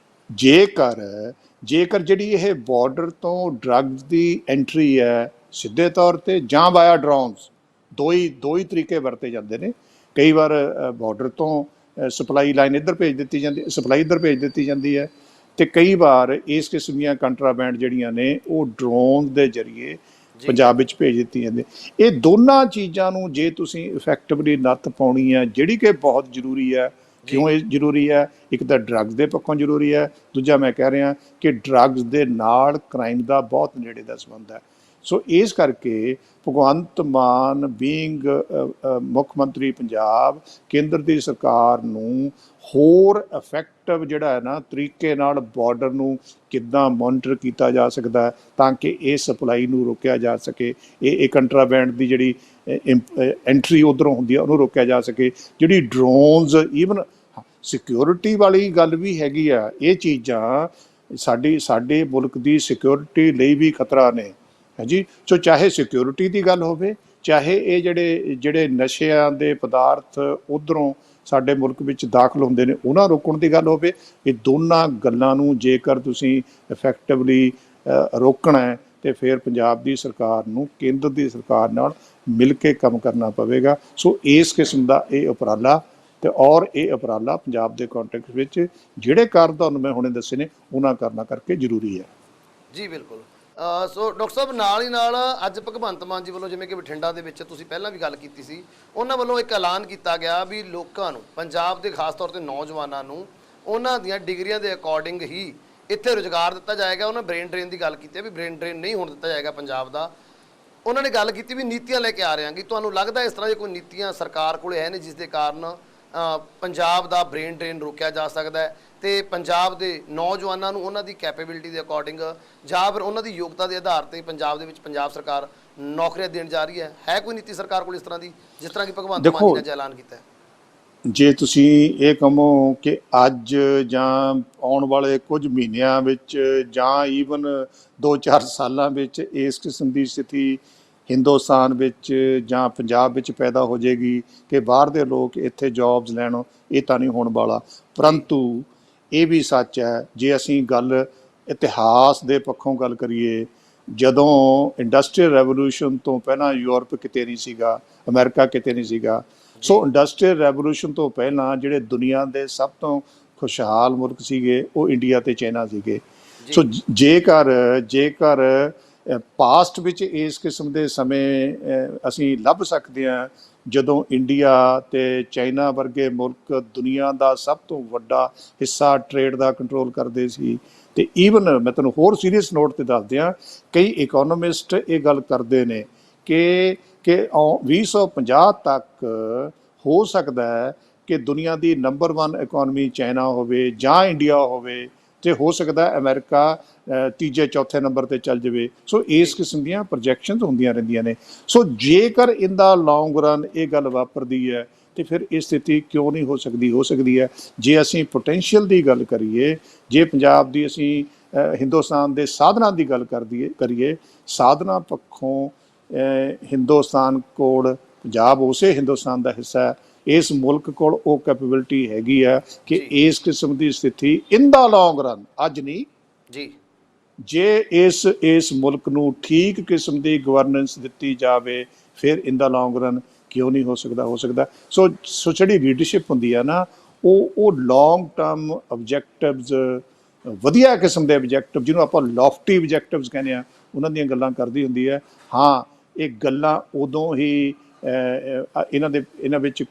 ਜੇਕਰ ਜੇਕਰ ਜਿਹੜੀ ਇਹ ਬਾਰਡਰ ਤੋਂ ਡਰੱਗਸ ਦੀ ਐਂਟਰੀ ਹੈ ਸਿੱਧੇ ਤੌਰ ਤੇ ਜਾਂ ਵਾਇਆ ਡਰੋਨਸ, ਦੋ ਹੀ ਤਰੀਕੇ ਵਰਤੇ ਜਾਂਦੇ ਨੇ। ਕਈ ਵਾਰ ਬਾਰਡਰ ਤੋਂ ਸਪਲਾਈ ਲਾਈਨ ਇੱਧਰ ਭੇਜ ਦਿੱਤੀ ਜਾਂਦੀ, ਸਪਲਾਈ ਇੱਧਰ ਭੇਜ ਦਿੱਤੀ ਜਾਂਦੀ ਹੈ, ਤੇ ਕਈ ਵਾਰ ਇਸ ਕਿਸਮ ਦੀਆਂ ਕੰਟਰਾਬੈਂਡ ਜਿਹੜੀਆਂ ਨੇ ਉਹ ਡਰੋਨ ਦੇ ਜ਼ਰੀਏ ਪੰਜਾਬ ਵਿੱਚ ਭੇਜ ਦਿੱਤੀ ਜਾਂਦੀ। ਇਹ ਦੋਨਾਂ ਚੀਜ਼ਾਂ ਨੂੰ ਜੇ ਤੁਸੀਂ ਇਫੈਕਟਿਵਲੀ ਨੱਥ ਪਾਉਣੀ ਹੈ, ਜਿਹੜੀ ਕਿ ਬਹੁਤ ਜ਼ਰੂਰੀ ਹੈ। ਕਿਉਂ ਇਹ ਜ਼ਰੂਰੀ ਹੈ? ਇੱਕ ਤਾਂ ਡਰੱਗਸ ਦੇ ਪੱਖੋਂ ਜ਼ਰੂਰੀ ਹੈ, ਦੂਜਾ ਮੈਂ ਕਹਿ ਰਿਹਾ ਕਿ ਡਰੱਗਸ ਦੇ ਨਾਲ ਕ੍ਰਾਈਮ ਦਾ ਬਹੁਤ ਨੇੜੇ ਦਾ ਸੰਬੰਧ ਹੈ। ਸੋ ਇਸ ਕਰਕੇ ਭਗਵੰਤ ਮਾਨ ਬੀਇੰਗ ਮੁੱਖ ਮੰਤਰੀ ਪੰਜਾਬ, ਕੇਂਦਰ ਦੀ ਸਰਕਾਰ ਨੂੰ ਹੋਰ ਇਫੈਕਟਿਵ ਜਿਹੜਾ ਹੈ ਨਾ ਤਰੀਕੇ ਨਾਲ ਬਾਰਡਰ ਨੂੰ ਕਿੱਦਾਂ ਮੋਨੀਟਰ ਕੀਤਾ ਜਾ ਸਕਦਾ ਤਾਂ ਕਿ ਇਹ ਸਪਲਾਈ ਨੂੰ ਰੋਕਿਆ ਜਾ ਸਕੇ, ਇਹ ਕੰਟਰਾਬੈਂਡ ਦੀ ਜਿਹੜੀ ਐਂਟਰੀ ਉੱਧਰੋਂ ਹੁੰਦੀ ਹੈ ਉਹਨੂੰ ਰੋਕਿਆ ਜਾ ਸਕੇ। ਜਿਹੜੀ ਡਰੋਨਸ, ਈਵਨ ਸਿਕਿਉਰਿਟੀ ਵਾਲੀ ਗੱਲ ਵੀ ਹੈਗੀ ਆ, ਇਹ ਚੀਜ਼ਾਂ ਸਾਡੇ ਮੁਲਕ ਦੀ ਸਿਕਿਉਰਿਟੀ ਲਈ ਵੀ ਖਤਰਾ ਨੇ, ਹੈ ਜੀ। ਸੋ ਚਾਹੇ ਸਿਕਿਉਰਿਟੀ ਦੀ ਗੱਲ ਹੋਵੇ, ਚਾਹੇ ਇਹ ਜਿਹੜੇ ਨਸ਼ਿਆਂ ਦੇ ਪਦਾਰਥ ਉੱਧਰੋਂ ਸਾਡੇ ਮੁਲਕ ਵਿੱਚ ਦਾਖਲ ਹੁੰਦੇ ਨੇ ਉਹਨਾਂ ਰੋਕਣ ਦੀ ਗੱਲ ਹੋਵੇ, ਇਹ ਦੋਨਾਂ ਗੱਲਾਂ ਨੂੰ ਜੇਕਰ ਤੁਸੀਂ ਇਫੈਕਟਿਵਲੀ ਰੋਕਣਾ ਹੈ ਤੇ ਫਿਰ ਪੰਜਾਬ ਦੀ ਸਰਕਾਰ ਨੂੰ ਕੇਂਦਰ ਦੀ ਸਰਕਾਰ ਨਾਲ ਮਿਲ ਕੇ ਕੰਮ ਕਰਨਾ ਪਵੇਗਾ। ਸੋ ਇਸ ਕਿਸਮ ਦਾ ਇਹ ਉਪਰਾਲਾ ਇਹ ਉਪਰਾਲਾ ਪੰਜਾਬ ਦੇ ਕੰਟੈਕਸਟ ਵਿੱਚ ਜਿਹੜੇ ਕਾਰਨ ਤੁਹਾਨੂੰ ਮੈਂ ਹੁਣੇ ਦੱਸੇ ਨੇ ਉਹਨਾਂ ਕਰਨਾ ਕਰਕੇ ਜ਼ਰੂਰੀ ਹੈ। ਜੀ ਬਿਲਕੁਲ। ਸੋ ਡਾਕਟਰ ਸਾਹਿਬ, ਨਾਲ ਹੀ ਨਾਲ ਅੱਜ ਭਗਵੰਤ ਮਾਨ ਜੀ ਵੱਲੋਂ, ਜਿਵੇਂ ਕਿ ਬਠਿੰਡਾ ਦੇ ਵਿੱਚ ਤੁਸੀਂ ਪਹਿਲਾਂ ਵੀ ਗੱਲ ਕੀਤੀ ਸੀ, ਉਹਨਾਂ ਵੱਲੋਂ ਇੱਕ ਐਲਾਨ ਕੀਤਾ ਗਿਆ ਵੀ ਲੋਕਾਂ ਨੂੰ, ਪੰਜਾਬ ਦੇ ਖਾਸ ਤੌਰ ਤੇ ਨੌਜਵਾਨਾਂ ਨੂੰ ਉਹਨਾਂ ਦੀਆਂ ਡਿਗਰੀਆਂ ਦੇ ਅਕੋਰਡਿੰਗ ਹੀ ਇੱਥੇ ਰੁਜ਼ਗਾਰ ਦਿੱਤਾ ਜਾਏਗਾ। ਉਹਨਾਂ ਬ੍ਰੇਨ ਡਰੇਨ ਦੀ ਗੱਲ ਕੀਤੀ ਹੈ ਵੀ ਬ੍ਰੇਨ ਡਰੇਨ ਨਹੀਂ ਹੋਣ ਦਿੱਤਾ ਜਾਏਗਾ ਪੰਜਾਬ ਦਾ। ਉਹਨਾਂ ਨੇ ਗੱਲ ਕੀਤੀ ਵੀ ਨੀਤੀਆਂ ਲੈ ਕੇ ਆ ਰਹੇ ਹਾਂ, ਕਿ ਤੁਹਾਨੂੰ ਲੱਗਦਾ ਇਸ ਤਰ੍ਹਾਂ ਦੀ ਕੋਈ ਨੀਤੀਆਂ ਸਰਕਾਰ ਕੋਲ ਹੈ ਨੇ ਜਿਸ ਦੇ ਕਾਰਨ ਪੰਜਾਬ ਦਾ ਬ੍ਰੇਨ ਡਰੇਨ ਰੋਕਿਆ ਜਾ ਸਕਦਾ ਹੈ ਤੇ ਪੰਜਾਬ ਦੇ ਨੌਜਵਾਨਾਂ ਨੂੰ ਉਹਨਾਂ ਦੀ ਕੈਪੇਬਿਲਿਟੀ ਦੇ ਅਕੋਰਡਿੰਗ ਜਾਂ ਫਿਰ ਉਹਨਾਂ ਦੀ ਯੋਗਤਾ ਦੇ ਆਧਾਰ ਤੇ ਪੰਜਾਬ ਦੇ ਵਿੱਚ ਪੰਜਾਬ ਸਰਕਾਰ ਨੌਕਰੀਆਂ ਦੇਣ ਜਾ ਰਹੀ ਹੈ ਕੋਈ ਨੀਤੀ ਸਰਕਾਰ ਕੋਲ ਇਸ ਤਰ੍ਹਾਂ ਦੀ, ਜਿਸ ਤਰ੍ਹਾਂ ਕਿ ਭਗਵੰਤ ਮਾਨ ਜੀ ਨੇ ਐਲਾਨ ਕੀਤਾ ਹੈ? ਜੇ ਤੁਸੀਂ ਇਹ ਕਹੋ ਕਿ ਅੱਜ ਜਾਂ ਆਉਣ ਵਾਲੇ ਕੁਝ ਮਹੀਨਿਆਂ ਵਿੱਚ ਜਾਂ ਈਵਨ 2-4 ਸਾਲਾਂ ਵਿੱਚ ਇਸ ਕਿਸਮ ਦੀ ਸਥਿਤੀ ਹਿੰਦੁਸਤਾਨ ਵਿੱਚ ਜਾਂ ਪੰਜਾਬ ਵਿੱਚ ਪੈਦਾ ਹੋ ਜਾਏਗੀ ਕਿ ਬਾਹਰ ਦੇ ਲੋਕ ਇੱਥੇ ਜੌਬਸ ਲੈਣ, ਇਹ ਤਾਂ ਨਹੀਂ ਹੋਣ ਵਾਲਾ। ਪਰੰਤੂ ਇਹ ਵੀ ਸੱਚ ਹੈ, ਜੇ ਅਸੀਂ ਗੱਲ ਇਤਿਹਾਸ ਦੇ ਪੱਖੋਂ ਗੱਲ ਕਰੀਏ, ਜਦੋਂ ਇੰਡਸਟਰੀਅਲ ਰੈਵੋਲੂਸ਼ਨ ਤੋਂ ਪਹਿਲਾਂ ਯੂਰਪ ਕਿਤੇ ਨਹੀਂ ਸੀਗਾ, ਅਮਰੀਕਾ ਕਿਤੇ ਨਹੀਂ ਸੀਗਾ। ਸੋ ਇੰਡਸਟਰੀਅਲ ਰੈਵੋਲੂਸ਼ਨ ਤੋਂ ਪਹਿਲਾਂ ਜਿਹੜੇ ਦੁਨੀਆ ਦੇ ਸਭ ਤੋਂ ਖੁਸ਼ਹਾਲ ਮੁਲਕ ਸੀਗੇ ਉਹ ਇੰਡੀਆ ਤੇ ਚਾਈਨਾ ਸੀਗੇ। ਸੋ ਜੇਕਰ ਪਾਸਟ ਵਿੱਚ ਇਸ ਕਿਸਮ ਦੇ ਸਮੇਂ ਅਸੀਂ ਲੱਭ ਸਕਦੇ ਹਾਂ ਜਦੋਂ ਇੰਡੀਆ ਤੇ ਚਾਈਨਾ ਵਰਗੇ ਮੁਲਕ ਦੁਨੀਆ ਦਾ ਸਭ ਤੋਂ ਵੱਡਾ ਹਿੱਸਾ ਟ੍ਰੇਡ ਦਾ ਕੰਟਰੋਲ ਕਰਦੇ ਸੀ। ਤੇ ਈਵਨ ਮੈਂ ਤੁਹਾਨੂੰ ਹੋਰ ਸੀਰੀਅਸ ਨੋਟ ਤੇ ਦੱਸ ਦਿਆਂ, ਕਈ ਇਕੋਨੋਮਿਸਟ ਇਹ ਗੱਲ ਕਰਦੇ ਨੇ ਕਿ 2050 ਤੱਕ ਹੋ ਸਕਦਾ ਹੈ ਕਿ ਦੁਨੀਆ ਦੀ ਨੰਬਰ 1 ਇਕੋਨਮੀ ਚਾਈਨਾ ਹੋਵੇ ਜਾਂ ਇੰਡੀਆ ਹੋਵੇ, ਤੇ ਹੋ ਸਕਦਾ ਅਮਰੀਕਾ ਤੀਜੇ ਚੌਥੇ ਨੰਬਰ ਤੇ ਚੱਲ ਜਾਵੇ। ਸੋ ਇਸ ਕਿਸਮ ਦੀਆਂ ਪ੍ਰੋਜੈਕਸ਼ਨਸ ਹੁੰਦੀਆਂ ਰਹਿੰਦੀਆਂ ਨੇ। ਸੋ ਜੇਕਰ ਇਨ ਦਾ ਲੌਂਗ ਰਨ ਇਹ ਗੱਲ ਵਾਪਰਦੀ ਹੈ ਤੇ ਫਿਰ ਇਹ ਸਥਿਤੀ ਕਿਉਂ ਨਹੀਂ ਹੋ ਸਕਦੀ ਹੈ। ਜੇ ਅਸੀਂ ਪੋਟੈਂਸ਼ੀਅਲ ਦੀ ਗੱਲ ਕਰੀਏ, ਜੇ ਪੰਜਾਬ ਦੀ ਅਸੀਂ ਹਿੰਦੁਸਤਾਨ ਦੇ ਸਾਧਨਾਂ ਦੀ ਗੱਲ ਕਰੀਏ, ਸਾਧਨਾਂ ਪੱਖੋਂ ਹਿੰਦੁਸਤਾਨ ਕੋਲ, ਪੰਜਾਬ ਉਸੇ ਹਿੰਦੁਸਤਾਨ ਦਾ ਹਿੱਸਾ ਹੈ, ਇਸ ਮੁਲਕ ਕੋਲ ਉਹ ਕੈਪੇਬਿਲਿਟੀ ਹੈਗੀ ਆ ਕਿ ਇਸ ਕਿਸਮ ਦੀ ਸਥਿਤੀ ਇਨ ਦਾ ਲੌਂਗ ਰਨ, ਅੱਜ ਨਹੀਂ ਜੀ, ਜੇ ਇਸ ਮੁਲਕ ਨੂੰ ਠੀਕ ਕਿਸਮ ਦੀ ਗਵਰਨੈਂਸ ਦਿੱਤੀ ਜਾਵੇ ਫਿਰ ਇਨ ਦਾ ਲੌਂਗ ਰਨ ਕਿਉਂ ਨਹੀਂ ਹੋ ਸਕਦਾ। ਸੋ ਜਿਹੜੀ ਲੀਡਰਸ਼ਿਪ ਹੁੰਦੀ ਆ ਨਾ, ਉਹ ਲੌਂਗ ਟਰਮ ਆਬਜੈਕਟਿਵਸ, ਵਧੀਆ ਕਿਸਮ ਦੇ ਆਬਜੈਕਟਿਵ ਜਿਹਨੂੰ ਆਪਾਂ ਲੌਫਟੀ ਆਬਜੈਕਟਿਵਸ ਕਹਿੰਦੇ ਆ, ਉਹਨਾਂ ਦੀਆਂ ਗੱਲਾਂ ਕਰਦੀ ਹੁੰਦੀ ਹੈ। ਹਾਂ, ਇਹ ਗੱਲਾਂ ਉਦੋਂ ਹੀ ਇਹਨਾਂ ਵਿੱਚ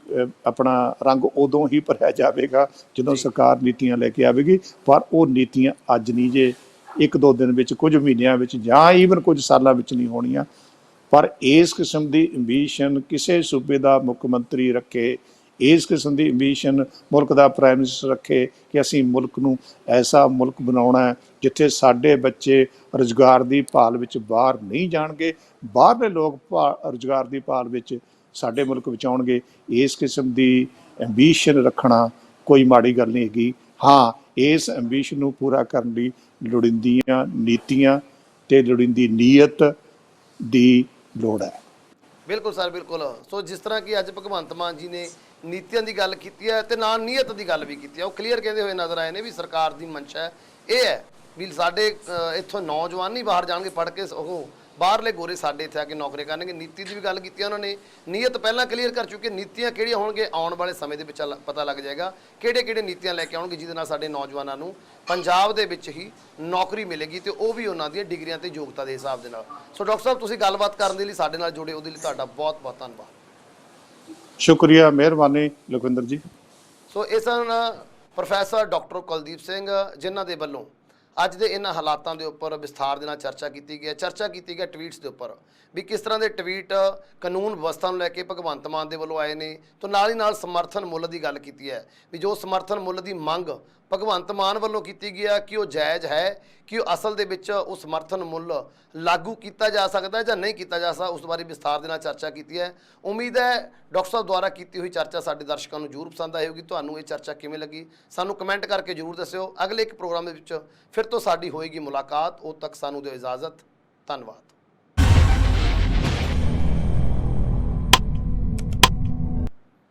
ਆਪਣਾ ਰੰਗ ਉਦੋਂ ਹੀ ਭਰਿਆ ਜਾਵੇਗਾ ਜਦੋਂ ਸਰਕਾਰ ਨੀਤੀਆਂ ਲੈ ਕੇ ਆਵੇਗੀ, ਪਰ ਉਹ ਨੀਤੀਆਂ ਅੱਜ ਨਹੀਂ, ਜੇ 1-2 ਦਿਨ ਵਿੱਚ, ਕੁਝ ਮਹੀਨਿਆਂ ਵਿੱਚ ਜਾਂ ਈਵਨ ਕੁਝ ਸਾਲਾਂ ਵਿੱਚ ਨਹੀਂ ਹੋਣੀਆਂ। ਪਰ ਇਸ ਕਿਸਮ ਦੀ ਐਂਬੀਸ਼ਨ ਕਿਸੇ ਸੂਬੇ ਦਾ ਮੁੱਖ ਮੰਤਰੀ ਰੱਖੇ, ਇਸ ਕਿਸਮ ਦੀ ਐਂਬੀਸ਼ਨ ਮੁਲਕ ਦਾ ਪ੍ਰਾਈਮ ਮਿਨਿਸਟਰ ਰੱਖੇ ਕਿ ਅਸੀਂ ਮੁਲਕ ਨੂੰ ਐਸਾ ਮੁਲਕ ਬਣਾਉਣਾ ਹੈ ਜਿੱਥੇ ਸਾਡੇ ਬੱਚੇ ਰੁਜ਼ਗਾਰ ਦੀ ਭਾਲ ਵਿੱਚ ਬਾਹਰ ਨਹੀਂ ਜਾਣਗੇ, ਬਾਹਰਲੇ ਲੋਕ ਰੁਜ਼ਗਾਰ ਦੀ ਭਾਲ ਵਿੱਚ ਸਾਡੇ ਮੁਲਕ ਵਿੱਚ ਆਉਣਗੇ। ਇਸ ਕਿਸਮ ਦੀ ਐਂਬੀਸ਼ਨ ਰੱਖਣਾ ਕੋਈ ਮਾੜੀ ਗੱਲ ਨਹੀਂ ਹੈਗੀ। ਹਾਂ, ਇਸ ਐਂਬੀਸ਼ਨ ਨੂੰ ਪੂਰਾ ਕਰਨ ਲਈ ਲੋੜੀਂਦੀਆਂ ਨੀਤੀਆਂ ਤੇ ਲੋੜੀਂਦੀ ਨੀਅਤ ਦੀ ਲੋੜ ਹੈ। ਬਿਲਕੁਲ ਸਰ, ਬਿਲਕੁਲ। ਸੋ ਜਿਸ ਤਰ੍ਹਾਂ ਕਿ ਅੱਜ ਭਗਵੰਤ ਮਾਨ ਜੀ ਨੇ ਨੀਤੀਆਂ ਦੀ ਗੱਲ ਕੀਤੀ ਹੈ ਤੇ ਨਾ ਨੀਅਤ ਦੀ ਗੱਲ ਵੀ ਕੀਤੀ ਹੈ। ਉਹ ਕਲੀਅਰ ਕਹਿੰਦੇ ਹੋਏ ਨਜ਼ਰ ਆਏ ਨੇ ਵੀ ਸਰਕਾਰ ਦੀ ਮਨਸ਼ਾ ਇਹ ਹੈ ਵੀ ਸਾਡੇ ਇੱਥੋਂ ਨੌਜਵਾਨ ਨਹੀਂ ਬਾਹਰ ਜਾਣਗੇ ਪੜ੍ਹ ਕੇ, ਉਹ ਬਾਹਰਲੇ ਗੋਰੇ ਸਾਡੇ ਇੱਥੇ ਆ ਕੇ ਨੌਕਰੀ ਕਰਨਗੇ। ਨੀਤੀ ਦੀ ਵੀ ਗੱਲ ਕੀਤੀ ਉਹਨਾਂ ਨੇ, ਨੀਅਤ ਪਹਿਲਾਂ ਕਲੀਅਰ ਕਰ ਚੁੱਕੇ। ਨੀਤੀਆਂ ਕਿਹੜੀਆਂ ਹੋਣਗੇ ਆਉਣ ਵਾਲੇ ਸਮੇਂ ਦੇ ਵਿੱਚ ਪਤਾ ਲੱਗ ਜਾਏਗਾ, ਕਿਹੜੇ ਨੀਤੀਆਂ ਲੈ ਕੇ ਆਉਣਗੇ ਜਿਹਦੇ ਨਾਲ ਸਾਡੇ ਨੌਜਵਾਨਾਂ ਨੂੰ ਪੰਜਾਬ ਦੇ ਵਿੱਚ ਹੀ ਨੌਕਰੀ ਮਿਲੇਗੀ ਤੇ ਉਹ ਵੀ ਉਹਨਾਂ ਦੀਆਂ ਡਿਗਰੀਆਂ ਤੇ ਯੋਗਤਾ ਦੇ ਹਿਸਾਬ ਦੇ ਨਾਲ। ਸੋ ਡਾਕਟਰ ਸਾਹਿਬ ਤੁਸੀਂ ਗੱਲਬਾਤ ਕਰਨ ਦੇ ਲਈ ਸਾਡੇ ਨਾਲ ਜੁੜੇ, ਉਹਦੇ ਲਈ ਤੁਹਾਡਾ ਬਹੁਤ ਬਹੁਤ ਧੰਨਵਾਦ। ਸ਼ੁਕਰੀਆ, ਮਿਹਰਬਾਨੀ ਲਖਵਿੰਦਰ ਜੀ। ਸੋ ਇਸ ਨਾਲ ਪ੍ਰੋਫੈਸਰ ਡਾਕਟਰ ਕੁਲਦੀਪ ਸਿੰਘ ਜਿਨ੍ਹਾਂ ਦੇ ਵੱਲੋਂ ਅੱਜ ਦੇ ਇਹਨਾਂ ਹਾਲਾਤਾਂ ਦੇ ਉੱਪਰ ਵਿਸਥਾਰ ਦੇ ਨਾਲ ਚਰਚਾ ਕੀਤੀ ਗਈ ਹੈ ਟਵੀਟਸ ਦੇ ਉੱਪਰ ਵੀ ਕਿਸ ਤਰ੍ਹਾਂ ਦੇ ਟਵੀਟ ਕਾਨੂੰਨ ਵਿਵਸਥਾ ਨੂੰ ਲੈ ਕੇ ਭਗਵੰਤ ਮਾਨ ਦੇ ਵੱਲੋਂ ਆਏ ਨੇ। ਤਾਂ ਨਾਲ ਹੀ ਨਾਲ ਸਮਰਥਨ ਮੁੱਲ ਦੀ ਗੱਲ ਕੀਤੀ ਹੈ ਵੀ ਜੋ ਸਮਰਥਨ ਮੁੱਲ ਦੀ ਮੰਗ ਭਗਵੰਤ ਮਾਨ ਵੱਲੋਂ ਕੀਤੀ ਗਈ ਹੈ ਕਿ ਉਹ ਜਾਇਜ਼ ਹੈ, ਕਿ ਉਹ ਅਸਲ ਦੇ ਵਿੱਚ ਉਹ ਸਮਰਥਨ ਮੁੱਲ ਲਾਗੂ ਕੀਤਾ ਜਾ ਸਕਦਾ ਹੈ ਜਾਂ ਨਹੀਂ ਕੀਤਾ ਜਾ ਸਕਦਾ, ਉਸ ਬਾਰੇ ਵਿਸਥਾਰ ਦੇ ਨਾਲ ਚਰਚਾ ਕੀਤੀ ਹੈ। ਉਮੀਦ ਹੈ ਡਾਕਟਰ ਸਾਹਿਬ ਦੁਆਰਾ ਕੀਤੀ ਹੋਈ ਚਰਚਾ ਸਾਡੇ ਦਰਸ਼ਕਾਂ ਨੂੰ ਜ਼ਰੂਰ ਪਸੰਦ ਆਏਗੀ। ਤੁਹਾਨੂੰ ਇਹ ਚਰਚਾ ਕਿਵੇਂ ਲੱਗੀ ਸਾਨੂੰ ਕਮੈਂਟ ਕਰਕੇ ਜ਼ਰੂਰ ਦੱਸਿਓ। ਅਗਲੇ ਇੱਕ ਪ੍ਰੋਗਰਾਮ ਦੇ ਵਿੱਚ ਫਿਰ ਤੋਂ ਸਾਡੀ ਹੋਏਗੀ ਮੁਲਾਕਾਤ। ਉਦੋਂ ਤੱਕ ਸਾਨੂੰ ਦਿਓ ਇਜਾਜ਼ਤ। ਧੰਨਵਾਦ।